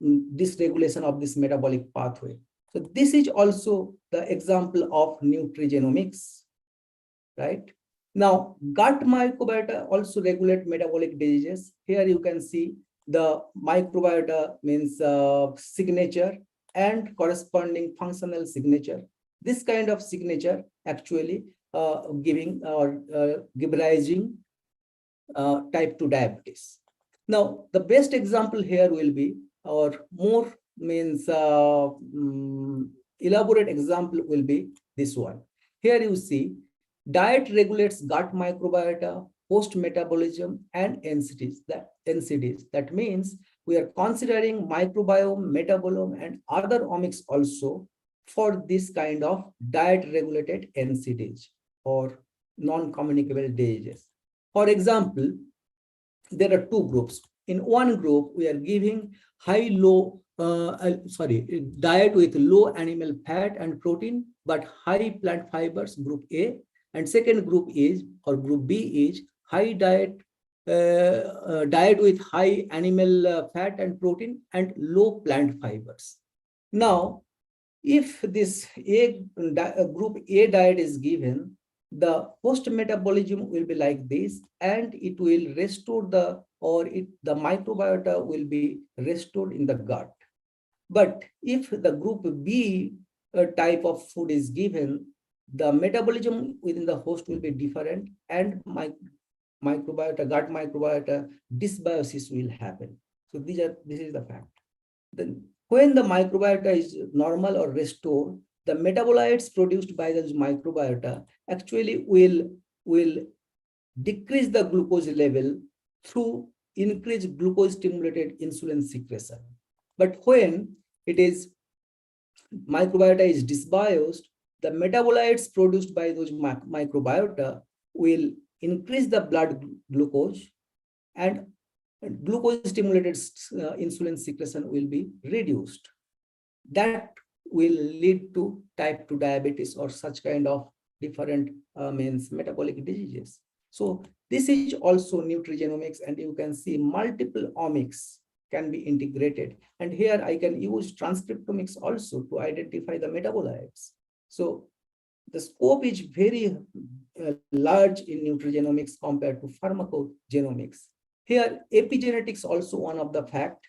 dysregulation of this metabolic pathway. So this is also the example of nutrigenomics, right? Now, gut microbiota also regulate metabolic diseases. Here you can see the microbiota means signature and corresponding functional signature. This kind of signature actually giving or rising type 2 diabetes. Now, the best example here will be, or more means elaborate example will be this one. Here you see diet regulates gut microbiota, post-metabolism, and NCDs. That means we are considering microbiome, metabolome, and other omics also for this kind of diet-regulated NCDs or non-communicable diseases. For example, there are two groups. In one group, we are giving diet with low animal fat and protein, but high plant fibers, group A. And second group is, or group B is, high diet with high animal fat and protein and low plant fibers. Now, if this group A diet is given, the post-metabolism will be like this, and it will restore the microbiota will be restored in the gut. But if the group B type of food is given, the metabolism within the host will be different, and gut microbiota dysbiosis will happen. So this is the fact. Then when the microbiota is normal or restored, the metabolites produced by the microbiota actually will decrease the glucose level through increase glucose-stimulated insulin secretion. But when it is microbiota is dysbiosed, the metabolites produced by those microbiota will increase the blood glucose, and glucose-stimulated insulin secretion will be reduced. That will lead to type 2 diabetes or such kind of different metabolic diseases. So this is also nutrigenomics, and you can see multiple omics can be integrated. And here I can use transcriptomics also to identify the metabolites. So the scope is very large in nutrigenomics compared to pharmacogenomics. Here, epigenetics also one of the fact,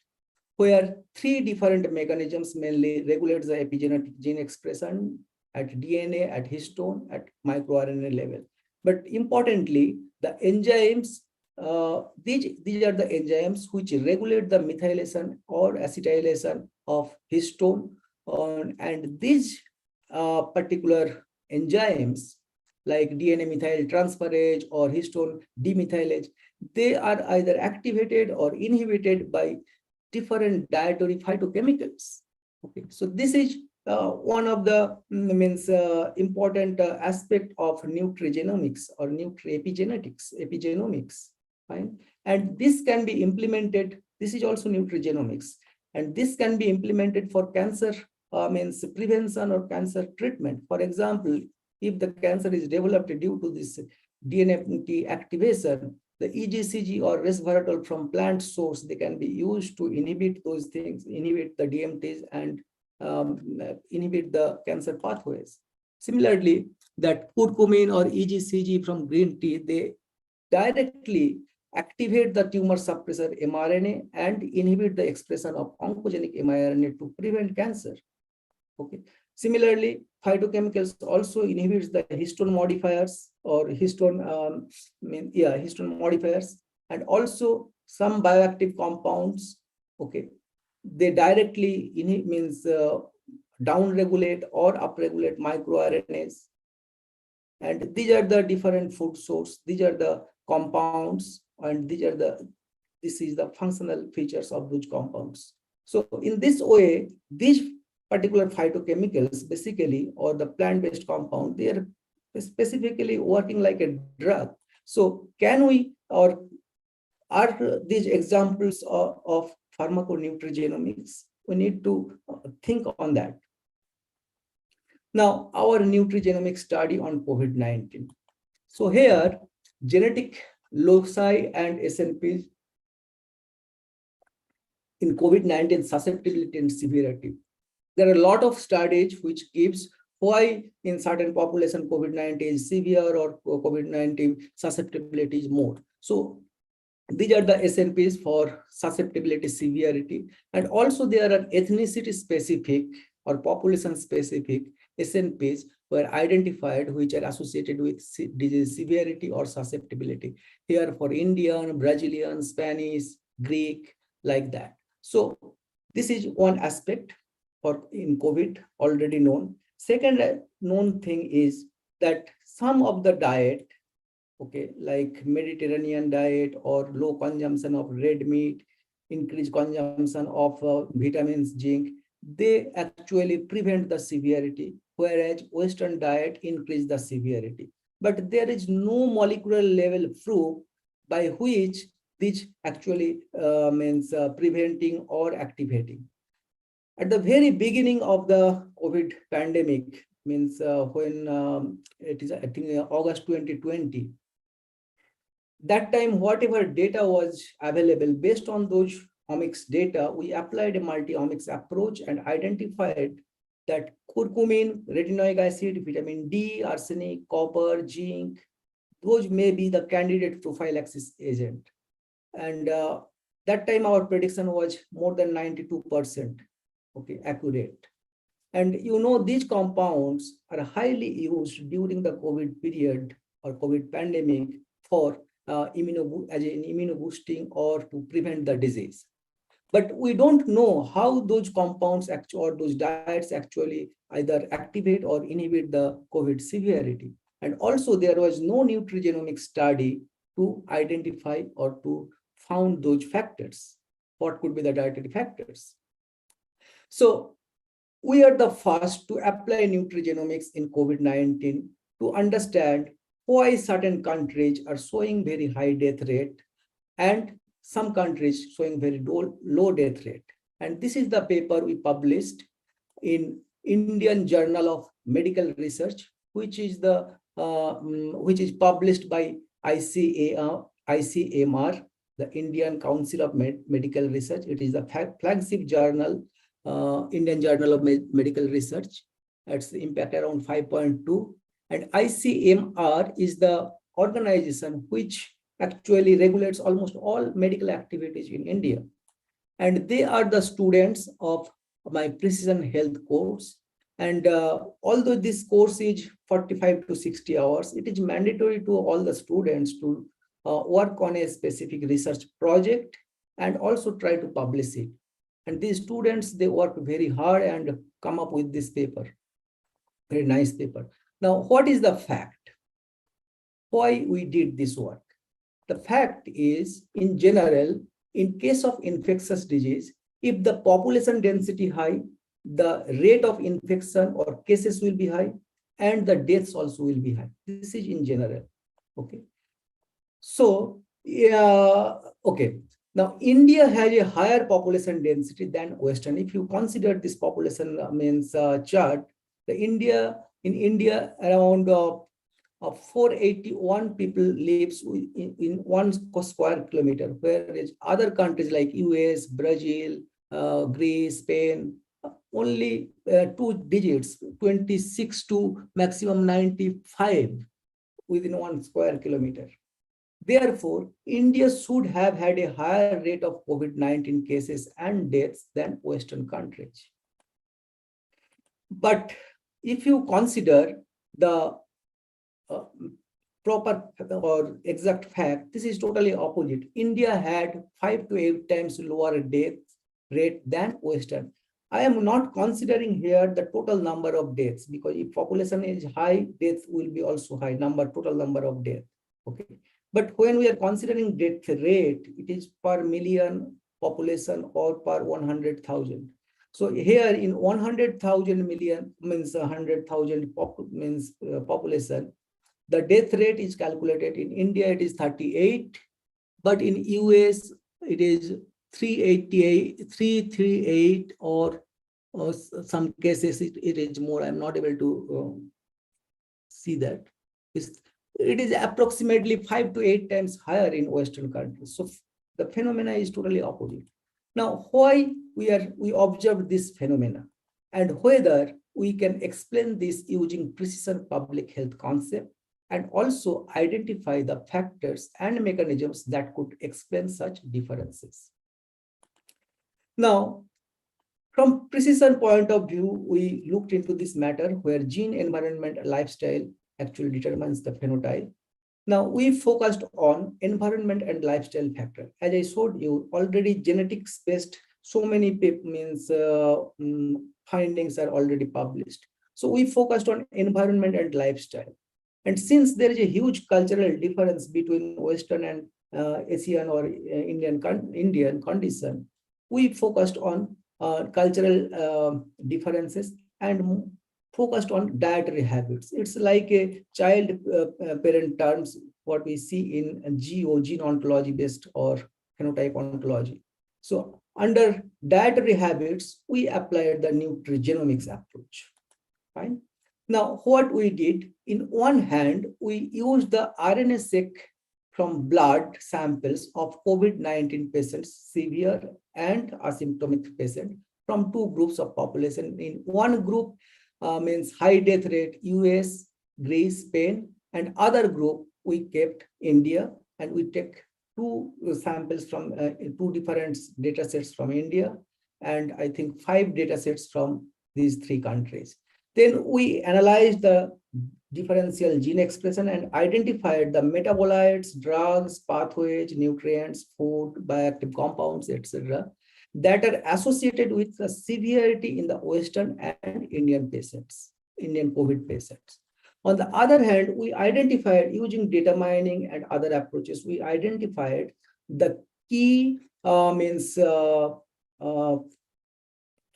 where 3 different mechanisms mainly regulate the epigenetic gene expression at DNA, at histone, at microRNA level. But importantly, the enzymes, these are the enzymes which regulate the methylation or acetylation of histone, and these particular enzymes like DNA methyl transferase or histone demethylase, they are either activated or inhibited by different dietary phytochemicals. Okay, so this is one of the important aspect of nutrigenomics or epigenomics, right? And this can be implemented. This is also nutrigenomics, and this can be implemented for cancer prevention or cancer treatment. For example, if the cancer is developed due to this DNMT activation, the EGCG or resveratrol from plant source, they can be used to inhibit those things, inhibit the DMTs and inhibit the cancer pathways. Similarly, that curcumin or EGCG from green tea, they directly activate the tumor suppressor mRNA and inhibit the expression of oncogenic mRNA to prevent cancer. Okay. Similarly, phytochemicals also inhibits the histone modifiers or histone modifiers, and also some bioactive compounds. Okay, they directly downregulate or upregulate microRNAs, and these are the different food source. These are the compounds, and this is the functional features of those compounds. So in this way, these particular phytochemicals basically, or the plant-based compound, they are specifically working like a drug. So can we, or are these examples of pharmaco-nutrigenomics? We need to think on that. Now, our nutrigenomics study on COVID-19. So here, genetic loci and SNPs in COVID-19 susceptibility and severity. There are a lot of studies which gives why in certain population COVID-19 is severe or COVID-19 susceptibility is more. So these are the SNPs for susceptibility, severity, and also there are ethnicity specific or population specific SNPs were identified which are associated with disease severity or susceptibility. Here for Indian, Brazilian, Spanish, Greek, like that. So this is one aspect for in COVID already known. Second known thing is that some of the diet, okay, like Mediterranean diet or low consumption of red meat, increased consumption of vitamins, zinc, they actually prevent the severity, whereas Western diet increase the severity. But there is no molecular level proof by which this actually preventing or activating. At the very beginning of the COVID pandemic, when it is, I think, August 2020, that time, whatever data was available, based on those omics data, we applied a multi-omics approach and identified that curcumin, retinoic acid, vitamin D, arsenic, copper, zinc, those may be the candidate prophylaxis agent. And that time our prediction was more than 92%, okay, accurate. And you know, these compounds are highly used during the COVID period or COVID pandemic for immuno boosting or to prevent the disease. But we don't know how those compounds or those diets actually either activate or inhibit the COVID severity. And also there was no nutrigenomic study to identify or to found those factors. What could be the dietary factors? So we are the first to apply nutrigenomics in COVID-19 to understand why certain countries are showing very high death rate and some countries showing very low death rate. And this is the paper we published in Indian Journal of Medical Research, which is published by ICMR, the Indian Council of Medical Research. It is the flagship journal, Indian Journal of Medical Research. It's the impact around 5.2. And ICMR is the organization which actually regulates almost all medical activities in India. And they are the students of my precision health course. And although this course is 45 to 60 hours, it is mandatory to all the students to work on a specific research project and also try to publish it. And these students, they work very hard and come up with this paper. Very nice paper. Now, what is the fact? Why we did this work? The fact is, in general, in case of infectious disease, if the population density high, the rate of infection or cases will be high, and the deaths also will be high. This is in general. Okay. So, okay. Now, India has a higher population density than Western. If you consider this population chart, in India around 481 people lives in 1 square kilometer, whereas other countries like US, Brazil, Greece, Spain, only 2 digits, 26 to maximum 95 within 1 square kilometer. Therefore, India should have had a higher rate of COVID-19 cases and deaths than Western countries. But if you consider the proper or exact fact, this is totally opposite. India had 5 to 8 times lower death rate than Western. I am not considering here the total number of deaths, because if population is high, death will be also high, total number of deaths. Okay. But when we are considering death rate, it is per million population or per 100,000. So here in 100,000 million means 100,000 population, the death rate is calculated. In India, it is 38, but in US, it is 338, or some cases it is more. I'm not able to see that. It is approximately 5 to 8 times higher in Western countries. So the phenomena is totally opposite. Now, why we observed this phenomena, and whether we can explain this using precision public health concept, and also identify the factors and mechanisms that could explain such differences. Now, from precision point of view, we looked into this matter where gene, environment, lifestyle actually determines the phenotype. Now, we focused on environment and lifestyle factor. As I showed you, already genetics-based, so many findings are already published. So we focused on environment and lifestyle. And since there is a huge cultural difference between Western and Asian or Indian condition, we focused on cultural differences and focused on dietary habits. It's like a child-parent terms, what we see in gene ontology based or phenotype ontology. So under dietary habits, we applied the nutrigenomics approach. Fine. Now, what we did, in one hand, we used the RNA-seq from blood samples of COVID-19 patients, severe and asymptomatic patients, from 2 groups of population. In one group means high death rate, US, Greece, Spain, and other group we kept India, and we take 2 samples from 2 different data sets from India, and I think 5 data sets from these 3 countries. Then we analyzed the differential gene expression and identified the metabolites, drugs, pathways, nutrients, food, bioactive compounds, etc., that are associated with the severity in the Western and Indian patients, Indian COVID patients. On the other hand, we identified, using data mining and other approaches, we identified the key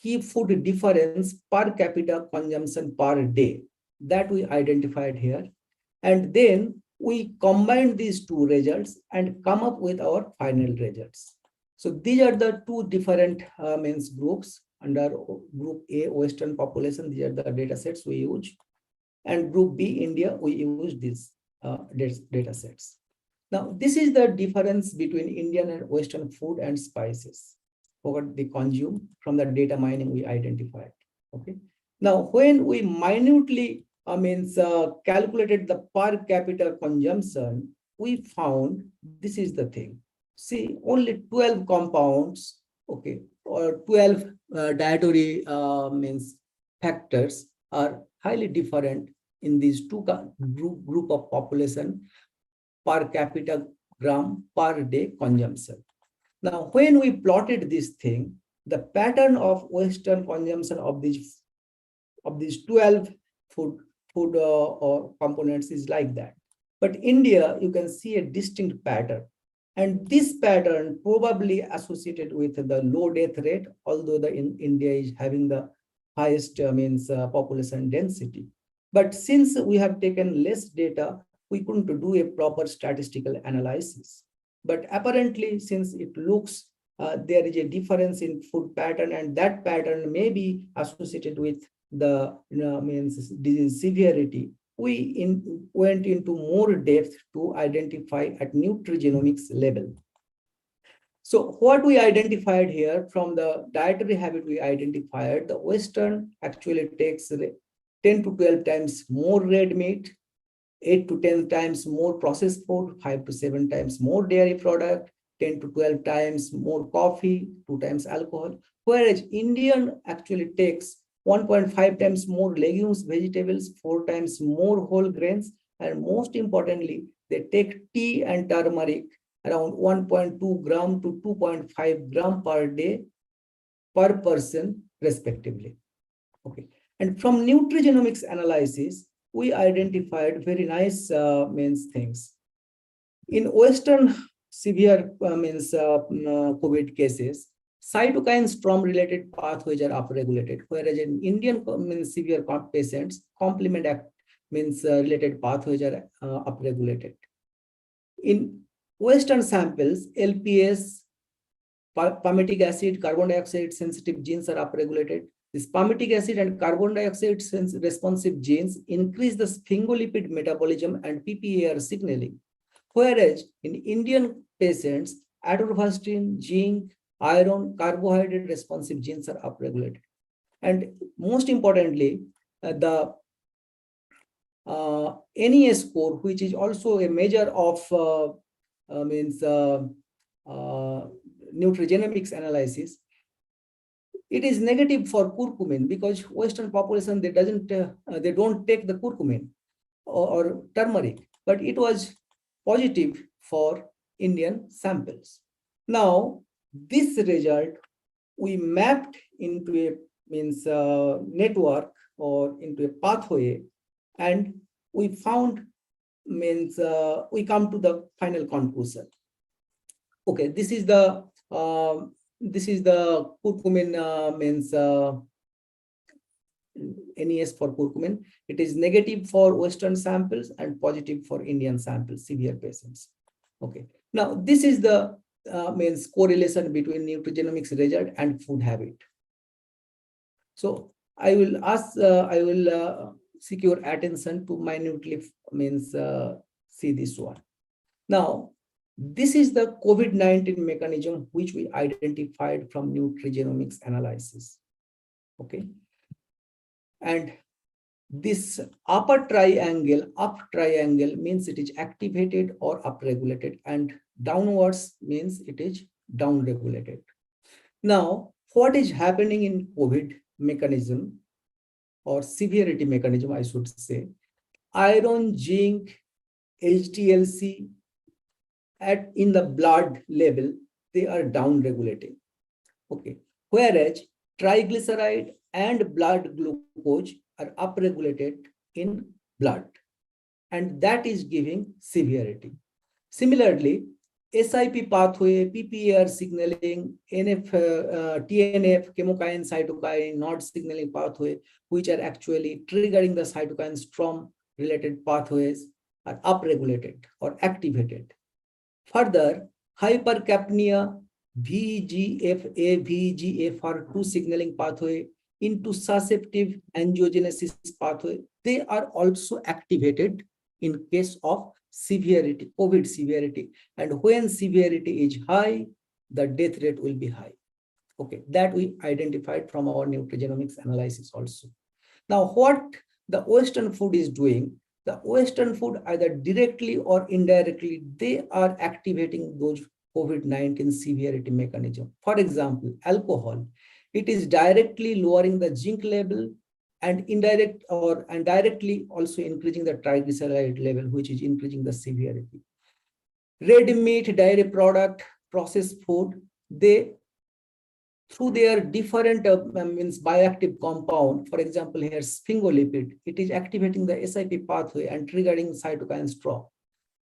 key food difference per capita consumption per day that we identified here. And then we combine these two results and come up with our final results. So these are the two different groups. Under group A, Western population, these are the data sets we use. And group B, India, we use these data sets. Now, this is the difference between Indian and Western food and spices, what they consume from the data mining we identified. Okay. Now, when we minutely calculated the per capita consumption, we found this is the thing. See, only 12 compounds, okay, or 12 dietary factors are highly different in these two group of population per capita gram per day consumption. Now, when we plotted this thing, the pattern of Western consumption of these 12 food or components is like that. But India, you can see a distinct pattern. And this pattern probably associated with the low death rate, although India is having the highest population density. But since we have taken less data, we couldn't do a proper statistical analysis. But apparently, since it looks there is a difference in food pattern, and that pattern may be associated with the disease severity, we went into more depth to identify at nutrigenomics level. So what we identified here from the dietary habit we identified, the Western actually takes 10 to 12 times more red meat, 8 to 10 times more processed food, 5 to 7 times more dairy product, 10 to 12 times more coffee, 2 times alcohol, whereas Indian actually takes 1.5 times more legumes, vegetables, 4 times more whole grains, and most importantly, they take tea and turmeric around 1.2 gram to 2.5 gram per day per person, respectively. Okay, and from nutrigenomics analysis, we identified very nice things. In Western severe COVID cases, cytokine storm related pathways are upregulated, whereas in Indian severe patients, complement related pathways are upregulated. In Western samples, LPS, palmitic acid, carbon dioxide sensitive genes are upregulated. This palmitic acid and carbon dioxide responsive genes increase the sphingolipid metabolism and PPAR signaling, whereas in Indian patients, atorvastatin, zinc, iron, carbohydrate responsive genes are upregulated. And most importantly, the NES score, which is also a measure of nutrigenomics analysis, it is negative for curcumin because Western population they don't take the curcumin or turmeric, but it was positive for Indian samples. Now, this result we mapped into a network or into a pathway, and we found we come to the final conclusion. Okay, this is the curcumin NES for curcumin. It is negative for Western samples and positive for Indian samples, severe patients. Okay. Now this is the correlation between nutrigenomics result and food habit. So I will seek your attention to minutely see this one. Now, this is the COVID-19 mechanism which we identified from nutrigenomics analysis. Okay. And this up triangle means it is activated or upregulated, and downwards means it is downregulated. Now, what is happening in COVID mechanism or severity mechanism, I should say, iron, zinc, HTLC in the blood level, they are down-regulating. Okay. Whereas triglyceride and blood glucose are upregulated in blood, and that is giving severity. Similarly, SIP pathway, PPAR signaling, TNF, chemokine, cytokine, NOD signaling pathway, which are actually triggering the cytokine storm related pathways are upregulated or activated. Further, hypercapnia, VEGF-A, VEGFR2 signaling pathway into susceptive angiogenesis pathway, they are also activated in case of severity, COVID severity. And when severity is high, the death rate will be high. Okay, that we identified from our nutrigenomics analysis also. Now, what the Western food is doing, the Western food either directly or indirectly, they are activating those COVID-19 severity mechanism. For example, alcohol, it is directly lowering the zinc level and directly also increasing the triglyceride level, which is increasing the severity. Red meat, dairy product, processed food, they, through their different bioactive compound, for example, here sphingolipid, it is activating the SIP pathway and triggering cytokine storm.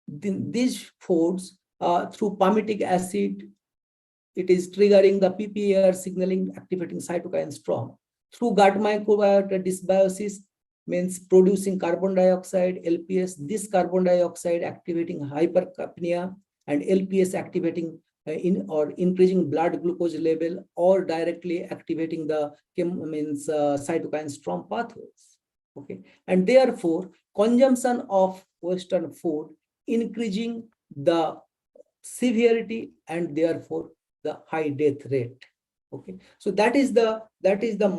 These foods, through palmitic acid, it is triggering the PPAR signaling, activating cytokine storm. Through gut microbiota dysbiosis, means producing carbon dioxide, LPS, this carbon dioxide activating hypercapnia, and LPS activating increasing blood glucose level, or directly activating the cytokine storm pathways. Okay, and therefore consumption of Western food increasing the severity and therefore the high death rate. Okay, so that is the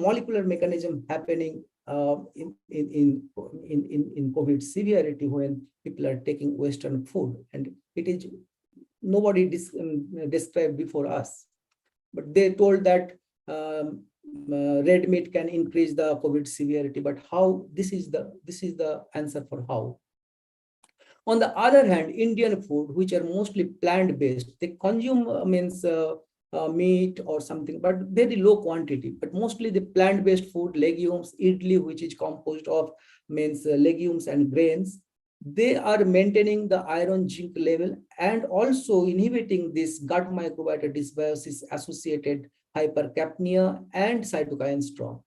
molecular mechanism happening in COVID severity when people are taking Western food, and it is nobody described before us, but they told that red meat can increase the COVID severity. But how? This is the answer for how. On the other hand, Indian food, which are mostly plant-based, they consume meat or something, but very low quantity. But mostly the plant-based food, legumes, idli, which is composed of legumes and grains, they are maintaining the iron zinc level and also inhibiting this gut microbiota dysbiosis associated hypercapnia and cytokine storm.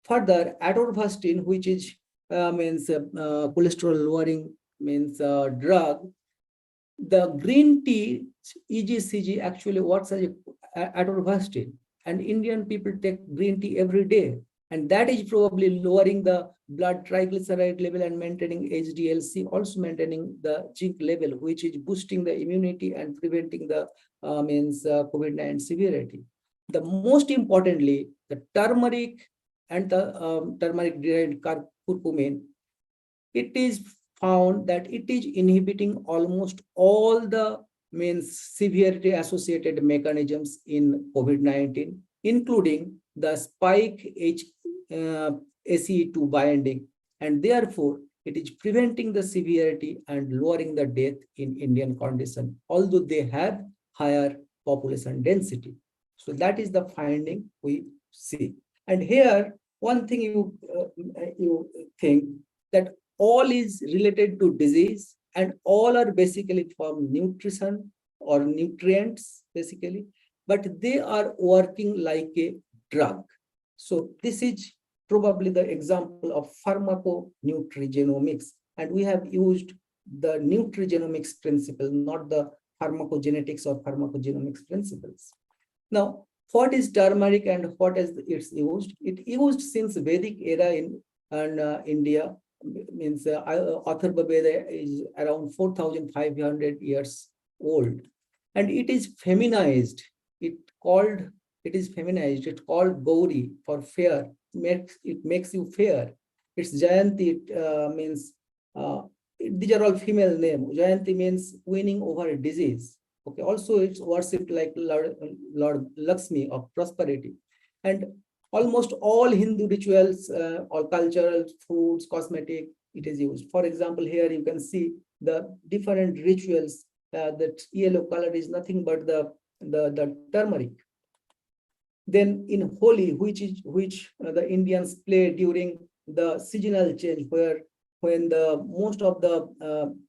Further, atorvastatin, which is cholesterol lowering drug, the green tea EGCG actually works as atorvastatin, and Indian people take green tea every day, and that is probably lowering the blood triglyceride level and maintaining HDLC, also maintaining the zinc level, which is boosting the immunity and preventing the COVID-19 severity. The most importantly, the turmeric and the turmeric-derived curcumin, it is found that it is inhibiting almost all the severity associated mechanisms in COVID-19, including the spike ACE2 binding, and therefore it is preventing the severity and lowering the death in Indian condition, although they have higher population density. So that is the finding we see. And here, one thing you think that all is related to disease and all are basically from nutrition or nutrients basically, but they are working like a drug. So this is probably the example of pharmaco-nutrigenomics, and we have used the nutrigenomics principle, not the pharmacogenetics or pharmacogenomics principles. Now, what is turmeric and what is it's used? It used since Vedic era in India. Atharva Veda is around 4,500 years old, and it is feminized. It's called Gauri for fair. It makes you fair. It's Jayanti. It means these are all female names. Jayanti means winning over a disease. Okay. Also, it's worshipped like Lord Lakshmi of prosperity, and almost all Hindu rituals or cultural foods, cosmetic, it is used. For example, here you can see the different rituals. That yellow color is nothing but the turmeric. Then in Holi, which the Indians play during the seasonal change, where when the most of the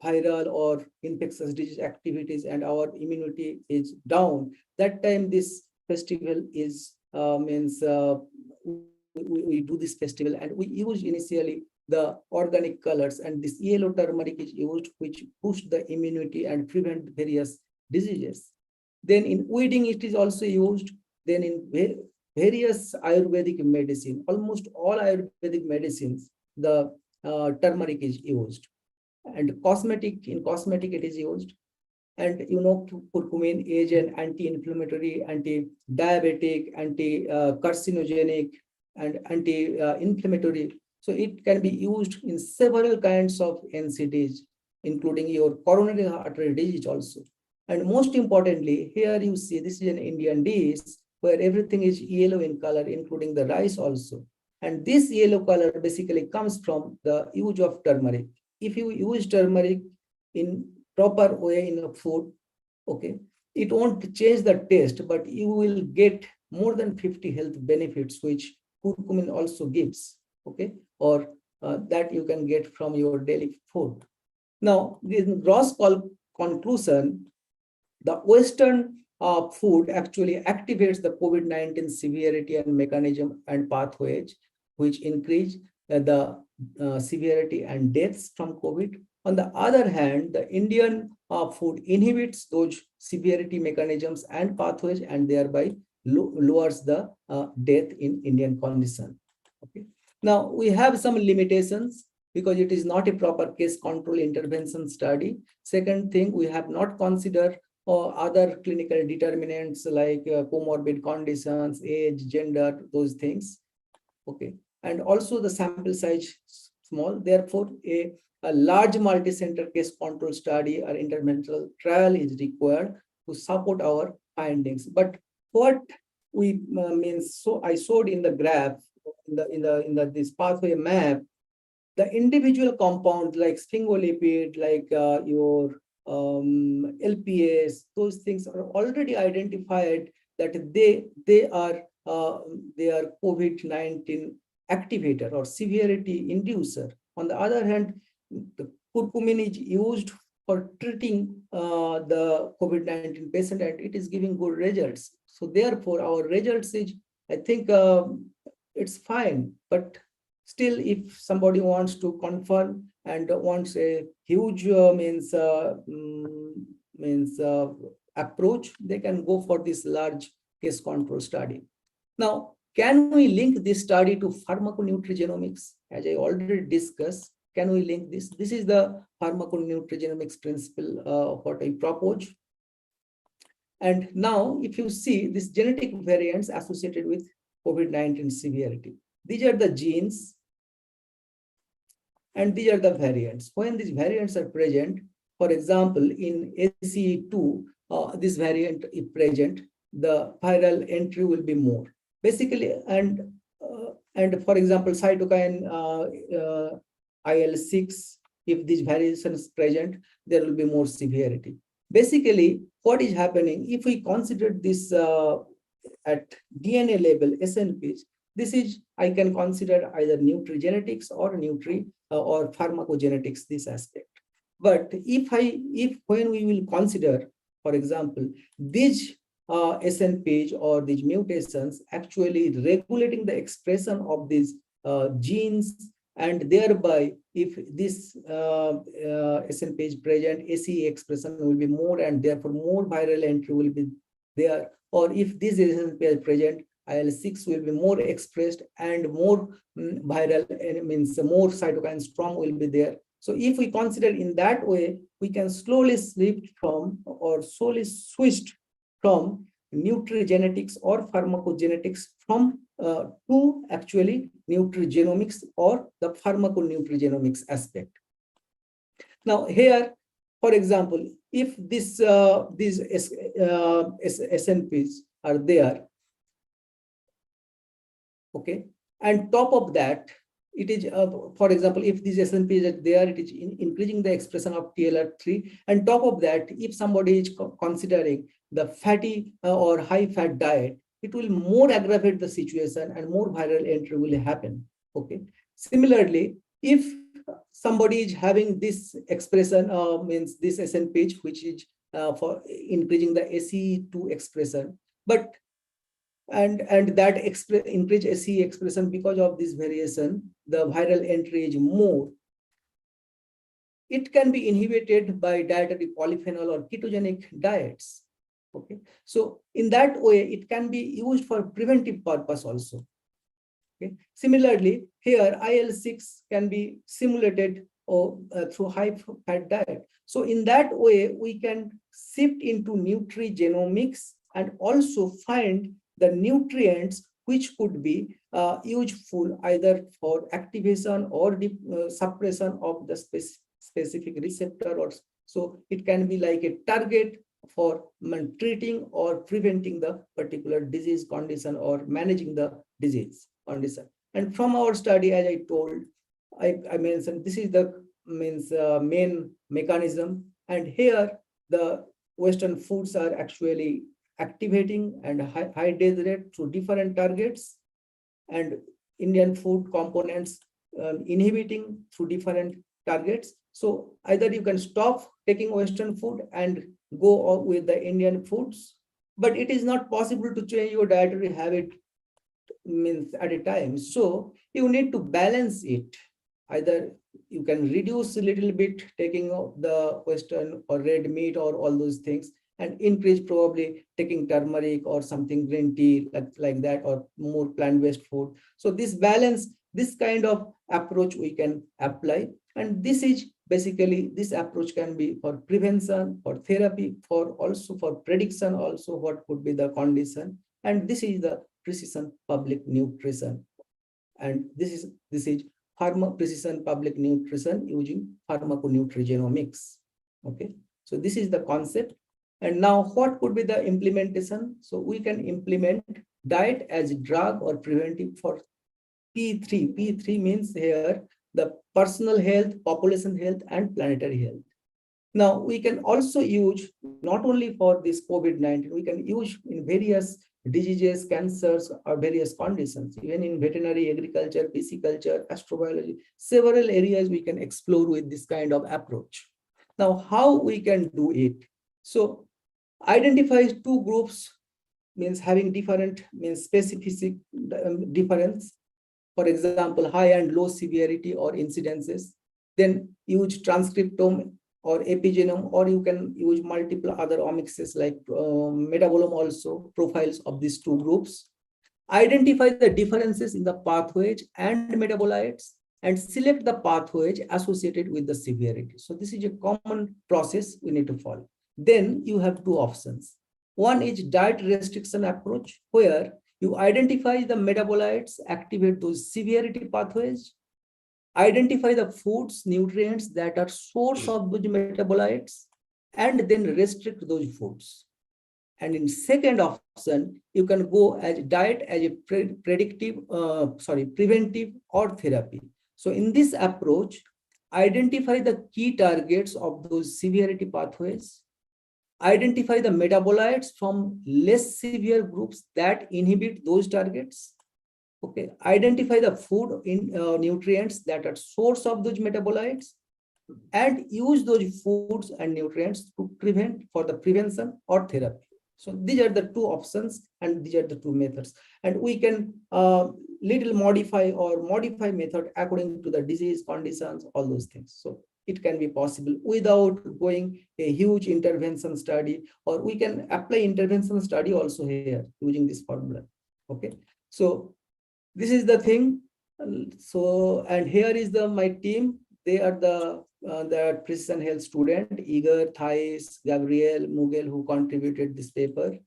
viral or infectious disease activities and our immunity is down, that time this festival is we do this festival, and we use initially the organic colors, and this yellow turmeric is used, which boost the immunity and prevent various diseases. Then in wedding it is also used. Then in various Ayurvedic medicine, almost all Ayurvedic medicines, the turmeric is used. And in cosmetic it is used. And curcumin is an anti-inflammatory, anti-diabetic, anti-carcinogenic, and anti-inflammatory. So it can be used in several kinds of NCDs, including your coronary artery disease also. And most importantly, here you see this is an Indian dish where everything is yellow in color, including the rice also. And this yellow color basically comes from the use of turmeric. If you use turmeric in proper way in a food, okay, it won't change the taste, but you will get more than 50 health benefits, which curcumin also gives, okay, or that you can get from your daily food. Now, in gross conclusion, the Western food actually activates the COVID-19 severity and mechanism and pathways, which increase the severity and deaths from COVID. On the other hand, the Indian food inhibits those severity mechanisms and pathways, and thereby lowers the death in Indian condition. Okay. Now, we have some limitations because it is not a proper case control intervention study. Second thing, we have not considered other clinical determinants like comorbid conditions, age, gender, those things. Okay. And also the sample size small. Therefore, a large multi-center case control study or interventional trial is required to support our findings. But what we so I showed in the graph in this pathway map, the individual compounds like sphingolipid, like your LPS, those things are already identified that they are COVID-19 activator or severity inducer. On the other hand, the curcumin is used for treating the COVID-19 patient, and it is giving good results. So therefore, our results is, I think it's fine, but still, if somebody wants to confirm and wants a huge approach, they can go for this large case control study. Now, can we link this study to pharmaco-nutrigenomics? As I already discussed, can we link this? This is the pharmaco-nutrigenomics principle what I propose. And now, if you see these genetic variants associated with COVID-19 severity, these are the genes and these are the variants. When these variants are present, for example, in ACE2, this variant is present, the viral entry will be more. Basically, and for example, cytokine IL-6, if this variation is present, there will be more severity. Basically, what is happening, if we consider this at DNA level, SNPs, this is, I can consider either nutrigenetics or or pharmacogenetics, this aspect. But when we will consider, for example, these SNPs or these mutations actually regulating the expression of these genes, and thereby if this SNP is present, ACE expression will be more, and therefore more viral entry will be there. Or if this SNP is present, IL-6 will be more expressed and more viral, means more cytokine storm will be there. So if we consider in that way, we can slowly switch from nutrigenetics or pharmacogenetics from to actually nutrigenomics or the pharmaco-nutrigenomics aspect. Now here, for example, if these SNPs are there, okay, and top of that, it is, for example, if these SNPs are there, it is increasing the expression of TLR3. And top of that, if somebody is considering the fatty or high fat diet, it will more aggravate the situation and more viral entry will happen. Okay. Similarly, if somebody is having this expression, means this SNPH, which is for increasing the ACE2 expression, but and that increased ACE expression, because of this variation, the viral entry is more. It can be inhibited by dietary polyphenol or ketogenic diets. Okay, so in that way, it can be used for preventive purpose also. Okay, similarly, here IL-6 can be simulated through high-fat diet. So in that way, we can shift into nutrigenomics and also find the nutrients which could be useful either for activation or suppression of the specific receptor, or so it can be like a target for treating or preventing the particular disease condition or managing the disease condition. And from our study, as I told, I mentioned, this is the main mechanism, and here the Western foods are actually activating and high death rate through different targets, and Indian food components inhibiting through different targets. So either you can stop taking Western food and go with the Indian foods, but it is not possible to change your dietary habit at a time. So you need to balance it. Either you can reduce a little bit taking the Western or red meat or all those things, and increase probably taking turmeric or something green tea like that, or more plant-based food. So this balance, this kind of approach we can apply. And this is basically, this approach can be for prevention, for therapy, for also for prediction, also what could be the condition. And this is the precision public nutrition. And this is precision public nutrition using Pharmaco-nutrigenomics. Okay, so this is the concept. And now what could be the implementation? So we can implement diet as a drug or preventive for P3. P3 means here the personal health, population health, and planetary health. Now we can also use not only for this COVID-19, we can use in various diseases, cancers, or various conditions, even in veterinary, agriculture, pisciculture, astrobiology, several areas we can explore with this kind of approach. Now, how we can do it? So identify two groups, means having different, means specific difference. For example, high and low severity or incidences. Then use transcriptome or epigenome, or you can use multiple other omics like metabolome also, profiles of these two groups. Identify the differences in the pathways and metabolites, and select the pathways associated with the severity. So this is a common process we need to follow. Then you have two options. One is diet restriction approach, where you identify the metabolites, activate those severity pathways, identify the foods, nutrients that are source of those metabolites, and then restrict those foods. And in second option, you can go as diet as a preventive or therapy. So in this approach, identify the key targets of those severity pathways, identify the metabolites from less severe groups that inhibit those targets. Okay, identify the food in nutrients that are source of those metabolites, and use those foods and nutrients to prevent for the prevention or therapy. So these are the two options, and these are the two methods. And we can little modify method according to the disease conditions, all those things. So it can be possible without going a huge intervention study, or we can apply intervention study also here using this formula. Okay, so this is the thing. So, and here is my team. They are the precision health student, Igor, Thais, Gabriel, Mughal, who contributed this paper.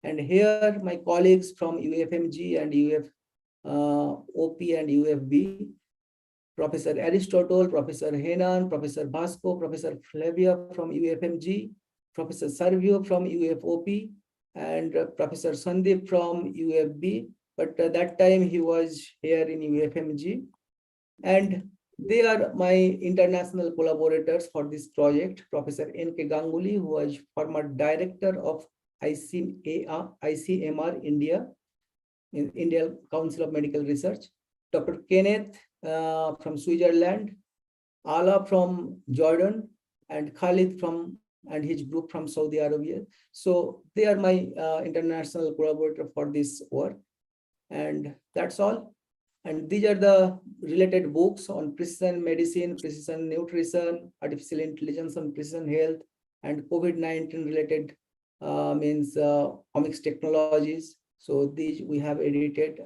And here my colleagues from UFMG and UFOP and UFB, Professor Aristotle, Professor Henan, Professor Vasco, Professor Flavia from UFMG, Professor Servio from UFOP, and Professor Sandeep from UFB. But that time he was here in UFMG. And they are my international collaborators for this project. Professor N.K. Ganguly, who was former director of ICMR India, in Indian Council of Medical Research. Dr. Kenneth from Switzerland, Ala from Jordan, and Khalid and his group from Saudi Arabia. So they are my international collaborator for this work. And that's all. And these are the related books on precision medicine, precision nutrition, artificial intelligence on precision health, and COVID-19 related omics technologies. So these we have edited.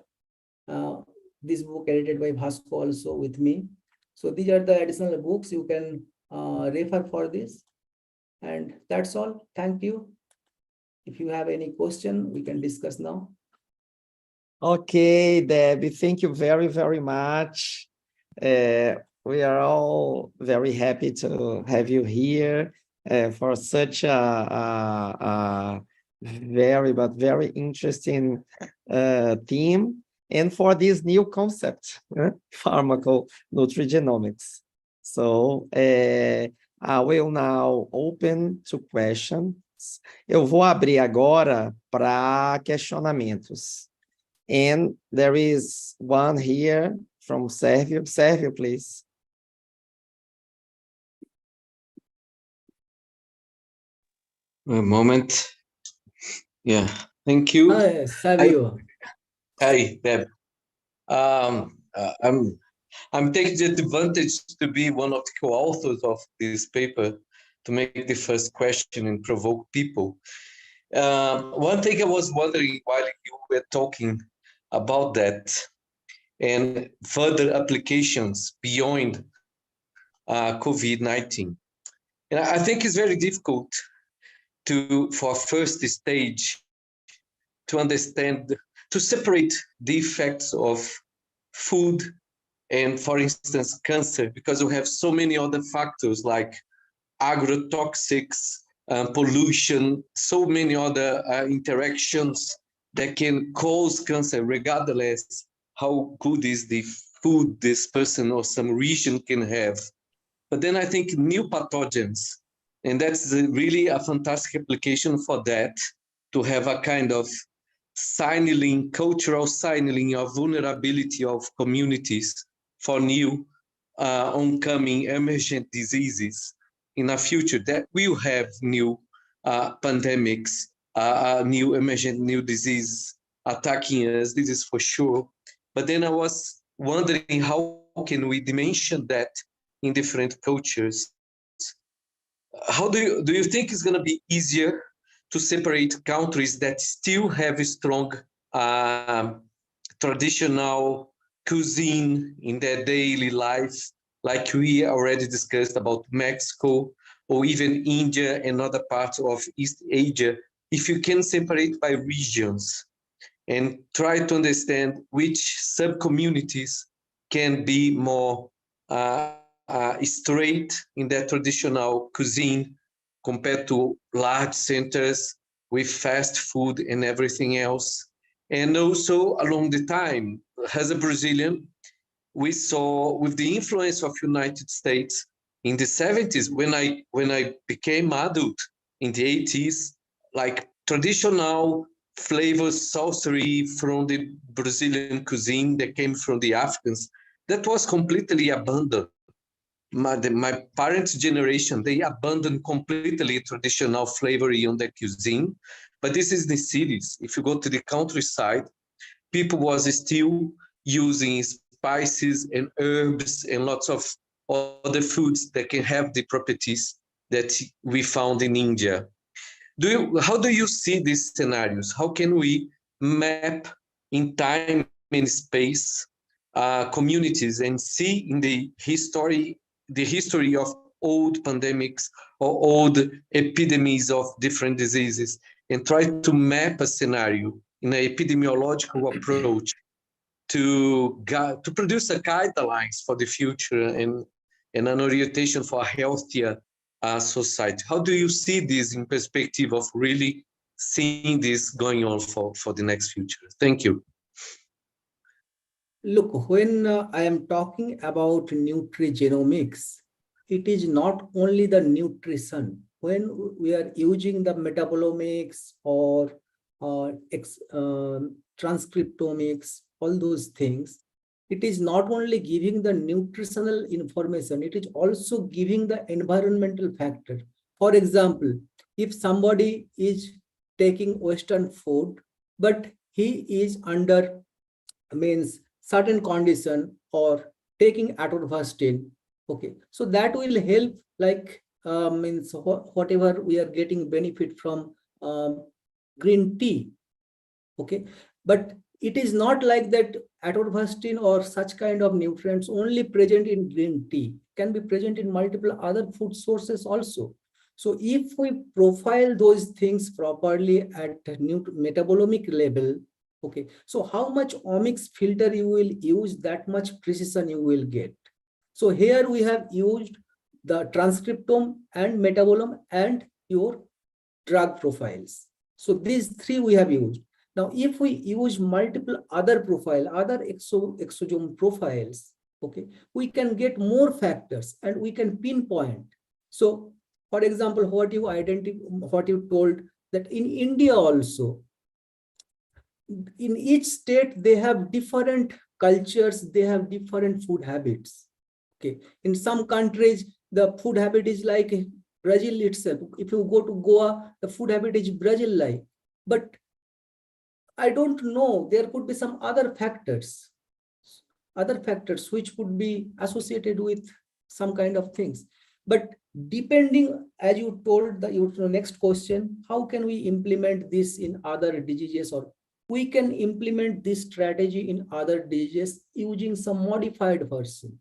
This book edited by Vasco also with me. So these are the additional books you can refer for this. And that's all. Thank you. If you have any question, we can discuss now. Okay, Debbie, thank you very, very much. We are all very happy to have you here for such a very interesting theme, and for this new concept, Pharmaco-nutrigenomics. So I will now open to questions. Eu vou abrir agora para questionamentos. And there is one here from Sérvio. Sérvio, please. A moment. Yeah, thank you. Hi, Savio. Hi, Deb. I'm taking the advantage to be one of the co-authors of this paper to make the first question and provoke people. One thing I was wondering while you were talking about that and further applications beyond COVID-19. And I think it's very difficult for first stage to understand, to separate the effects of food and, for instance, cancer, because we have so many other factors like agrotoxics, pollution, so many other interactions that can cause cancer, regardless how good is the food this person or some region can have. But then I think new pathogens, and that's really a fantastic application for that, to have a kind of signaling, cultural signaling of vulnerability of communities for new oncoming emergent diseases in the future that will have new pandemics, new emergent new disease attacking us. This is for sure. But then I was wondering, how can we dimension that in different cultures? How do you think it's going to be easier to separate countries that still have a strong traditional cuisine in their daily life, like we already discussed about Mexico, or even India and other parts of East Asia, if you can separate by regions and try to understand which sub-communities can be more straight in their traditional cuisine compared to large centers with fast food and everything else. And also along the time, as a Brazilian, we saw with the influence of United States in the 70s, when I became adult in the 80s, like traditional flavors, sorcery from the Brazilian cuisine that came from the Africans, that was completely abandoned. My parents' generation, they abandoned completely traditional flavoring on their cuisine. But this is the cities. If you go to the countryside, people was still using spices and herbs and lots of other foods that can have the properties that we found in India. How do you see these scenarios? How can we map in time and space communities and see in the history of old pandemics or old epidemics of different diseases, and try to map a scenario in an epidemiological approach to produce a guidelines for the future and an orientation for a healthier society? How do you see this in perspective of really seeing this going on for the next future? Thank you. Look, when I am talking about nutrigenomics, it is not only the nutrition. When we are using the metabolomics or transcriptomics, all those things, it is not only giving the nutritional information, it is also giving the environmental factor. For example, if somebody is taking Western food, but he is under certain condition or taking atorvastatin, okay, so that will help, like whatever we are getting benefit from green tea, okay. But it is not like that atorvastatin or such kind of nutrients only present in green tea, can be present in multiple other food sources also. So if we profile those things properly at metabolomic level, okay, so how much omics filter you will use, that much precision you will get. So here we have used the transcriptome and metabolome and your drug profiles. So these three we have used. Now, if we use multiple other profile, other exosome profiles, okay, we can get more factors and we can pinpoint. So, for example, what you told that in India also, in each state they have different cultures, they have different food habits. Okay, in some countries the food habit is like Brazil itself. If you go to Goa, the food habit is Brazil-like. But I don't know, there could be some other factors which could be associated with some kind of things. But depending, as you told, your next question, how can we implement this in other diseases? Or we can implement this strategy in other diseases using some modified version.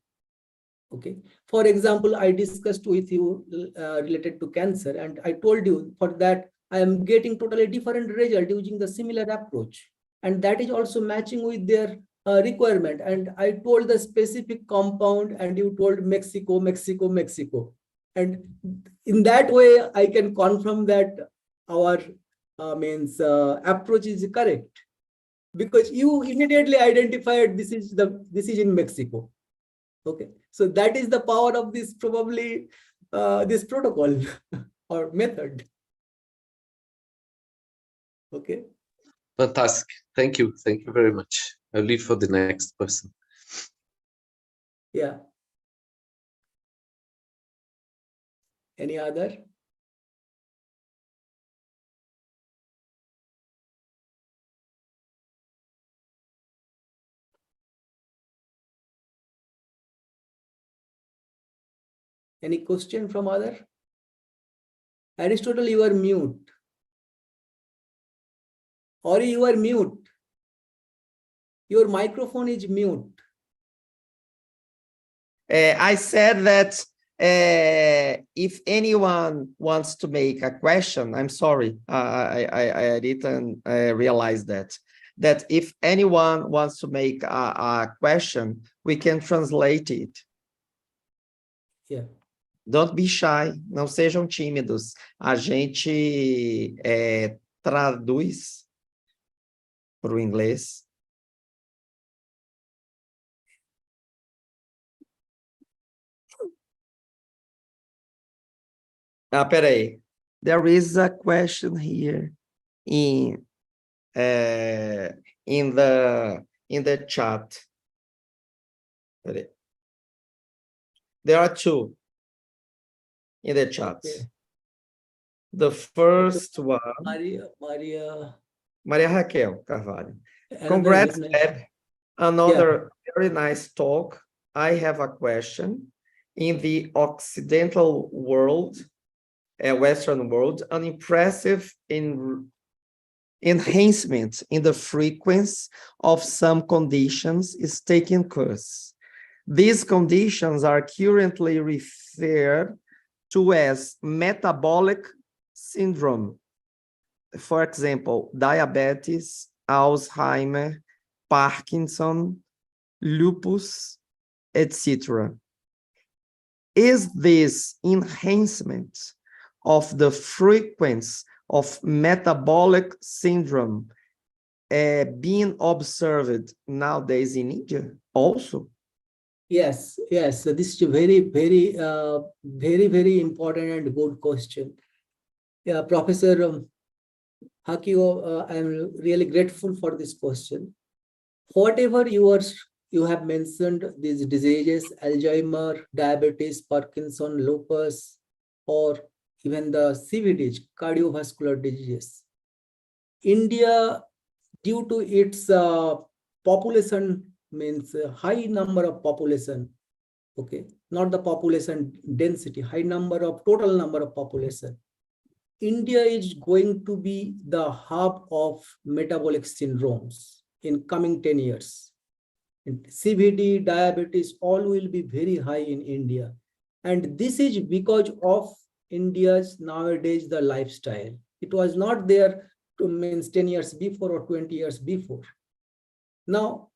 Okay. For example, I discussed with you related to cancer, and I told you for that I am getting totally different result using the similar approach, and that is also matching with their requirement. And I told the specific compound, and you told Mexico, and in that way I can confirm that our approach is correct, because you immediately identified this is in Mexico. Okay, so that is the power of this, probably this protocol or method. Okay. Fantastic. Thank you. Thank you very much. I'll leave for the next person. Yeah. Any other? Any question from other? Aristotle, you are mute. Or you are mute. Your microphone is mute. I said that if anyone wants to make a question, I'm sorry, I didn't realize that if anyone wants to make a question, we can translate it. Yeah. Don't be shy, não sejam tímidos. A gente traduz para o inglês. Peraí. There is a question here in the chat. Peraí. There are two in the chat. Okay. The first one, Maria Raquel Carvalho. Congrats, Deb. Another very nice talk. I have a question. In the Occidental world, Western world, an impressive enhancement in the frequency of some conditions is taking course. These conditions are currently referred to as metabolic syndrome. For example, diabetes, Alzheimer, Parkinson, lupus, etc. Is this enhancement of the frequency of metabolic syndrome being observed nowadays in India also? Yes. So this is a very, very important and good question. Yeah, Professor Hakio, I am really grateful for this question. Whatever you are you have mentioned these diseases, Alzheimer, diabetes, Parkinson, lupus, or even the CVDs, cardiovascular diseases. India, due to its population, means high number of population, okay, not the population density, high number of total number of population. India is going to be the hub of metabolic syndromes in coming 10 years. And CVD, diabetes, all will be very high in India. And this is because of India's nowadays the lifestyle. It was not there to means 10 years before or 20 years before. Now,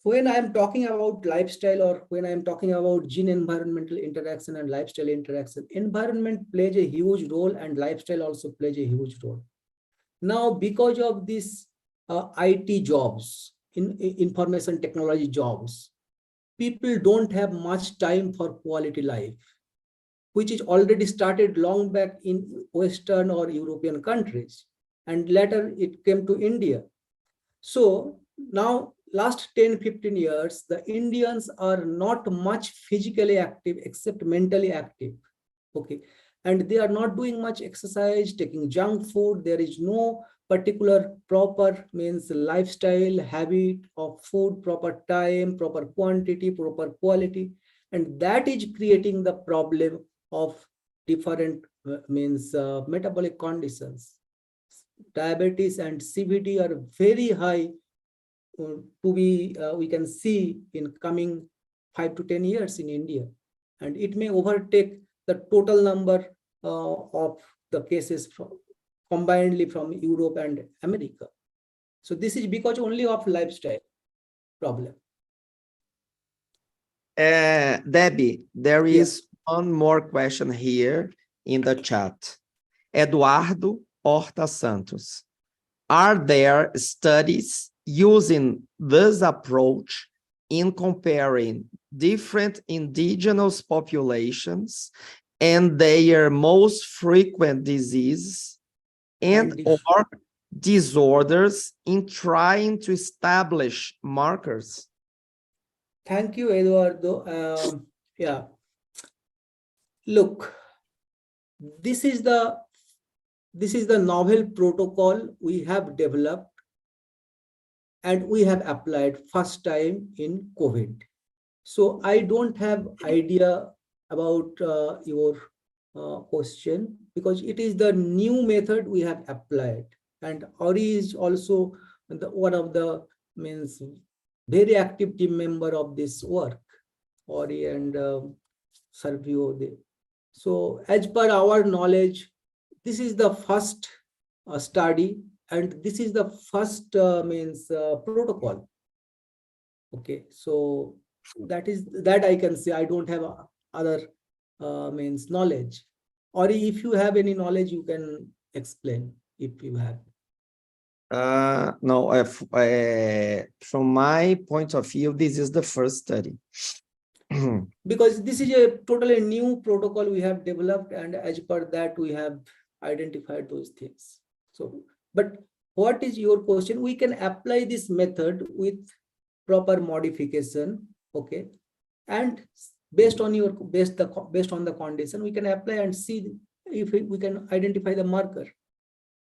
when I am talking about lifestyle, or when I am talking about gene-environmental interaction and lifestyle interaction, environment plays a huge role and lifestyle also plays a huge role. Now, because of this IT jobs, information technology jobs, people don't have much time for quality life, which is already started long back in Western or European countries. And later it came to India. So now, last 10-15 years, the Indians are not much physically active except mentally active. Okay. And they are not doing much exercise, taking junk food. There is no particular proper means lifestyle habit of food, proper time, proper quantity, proper quality. And that is creating the problem of different means metabolic conditions. Diabetes and CVD are very high to be, we can see in coming 5 to 10 years in India. And it may overtake the total number of the cases combinedly from Europe and America. So this is because only of lifestyle problem. Debbie, there is one more question here in the chat. Eduardo Horta Santos. Are there studies using this approach in comparing different indigenous populations and their most frequent diseases and or disorders in trying to establish markers? Thank you, Eduardo. Yeah. Look, this is the novel protocol we have developed and we have applied first time in COVID. So I don't have idea about your question, because it is the new method we have applied. And Ori is also one of the means very active team member of this work, Ori and Servio. So as per our knowledge, this is the first study and this is the first means protocol. Okay, so that I can say. I don't have other means knowledge. Or if you have any knowledge, you can explain if you have. No, from my point of view, this is the first study. Because this is a totally new protocol we have developed, and as per that we have identified those things. So, but what is your question? We can apply this method with proper modification, okay, and based on the condition, we can apply and see if we can identify the marker.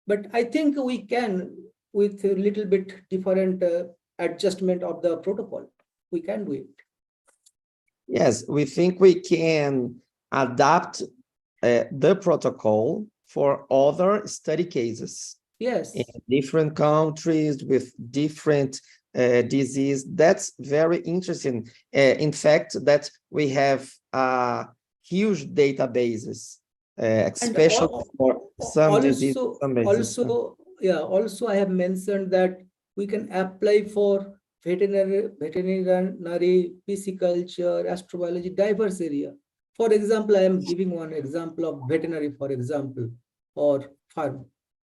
But I think we can, with a little bit different adjustment of the protocol, we can do it. Yes, we think we can adapt the protocol for other study cases. Yes. In different countries with different disease. That's very interesting. In fact, that we have huge databases, especially for some diseases. Also, I have mentioned that we can apply for veterinary, pisciculture, astrobiology, diverse area. For example, I am giving one example of veterinary, for example, or farm.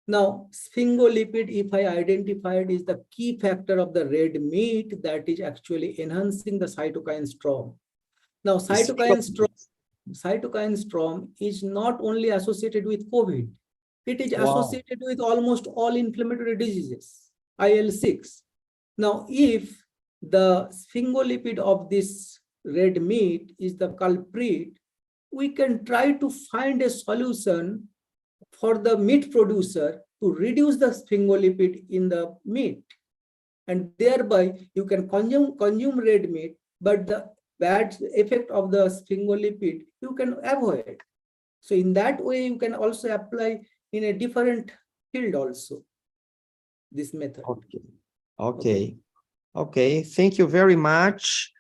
Now, sphingolipid, if I identified, is the key factor of the red meat that is actually enhancing the cytokine storm. Now, cytokine storm is not only associated with COVID, it is associated with almost all inflammatory diseases, IL-6. Now, if the sphingolipid of this red meat is the culprit, we can try to find a solution for the meat producer to reduce the sphingolipid in the meat. And thereby you can consume red meat, but the bad effect of the sphingolipid you can avoid. So in that way, you can also apply in a different field also, this method. Okay. Thank you very much,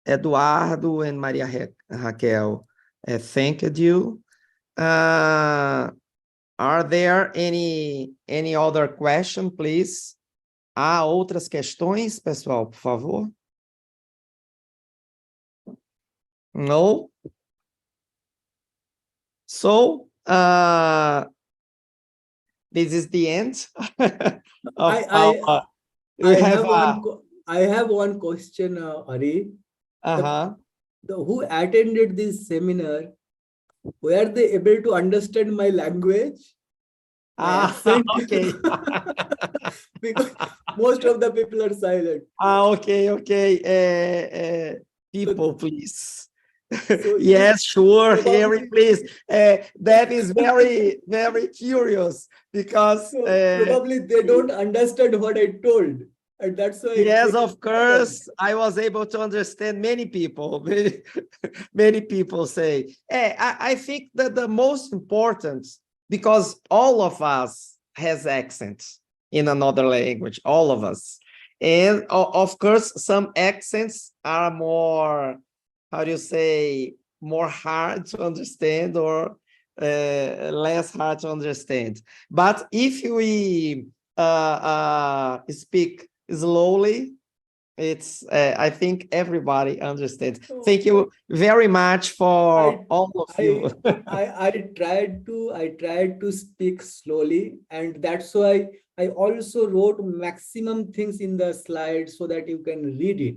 Eduardo and Maria Raquel. Thank you. Are there any other question, please? Há outras questões, pessoal, por favor? No? So, this is the end of I have one question, Ari. Who attended this seminar, were they able to understand my language? Okay. Because most of the people are silent. Okay. People, please. So Yes, sure, probably- Harry, please. That is very, very curious because probably they don't understand what I told. And that's why. yes, of course, I was able to understand many people. Many people say, I think that the most important, because all of us has accents in another language, all of us. And of course, some accents are more, how do you say, more hard to understand or less hard to understand. But if we speak slowly, it's I think everybody understands. Thank you very much for all of you. I tried to speak slowly, and that's why I also wrote maximum things in the slide so that you can read it.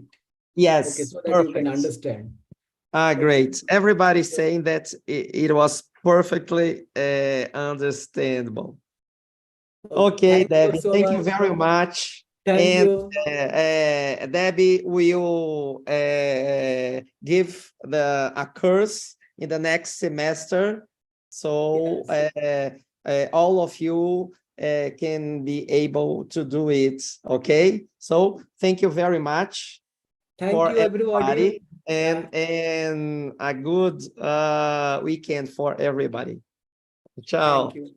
Yes, okay, so that perfect. you can understand. Great. Everybody's saying that it was perfectly understandable. Okay, Debbie, thank you very much. Thank you. Debbie will give a course in the next semester, so all of you can be able to do it. Okay, so thank you very much. Thank you, everybody. And a good weekend for everybody. Ciao. Thank you.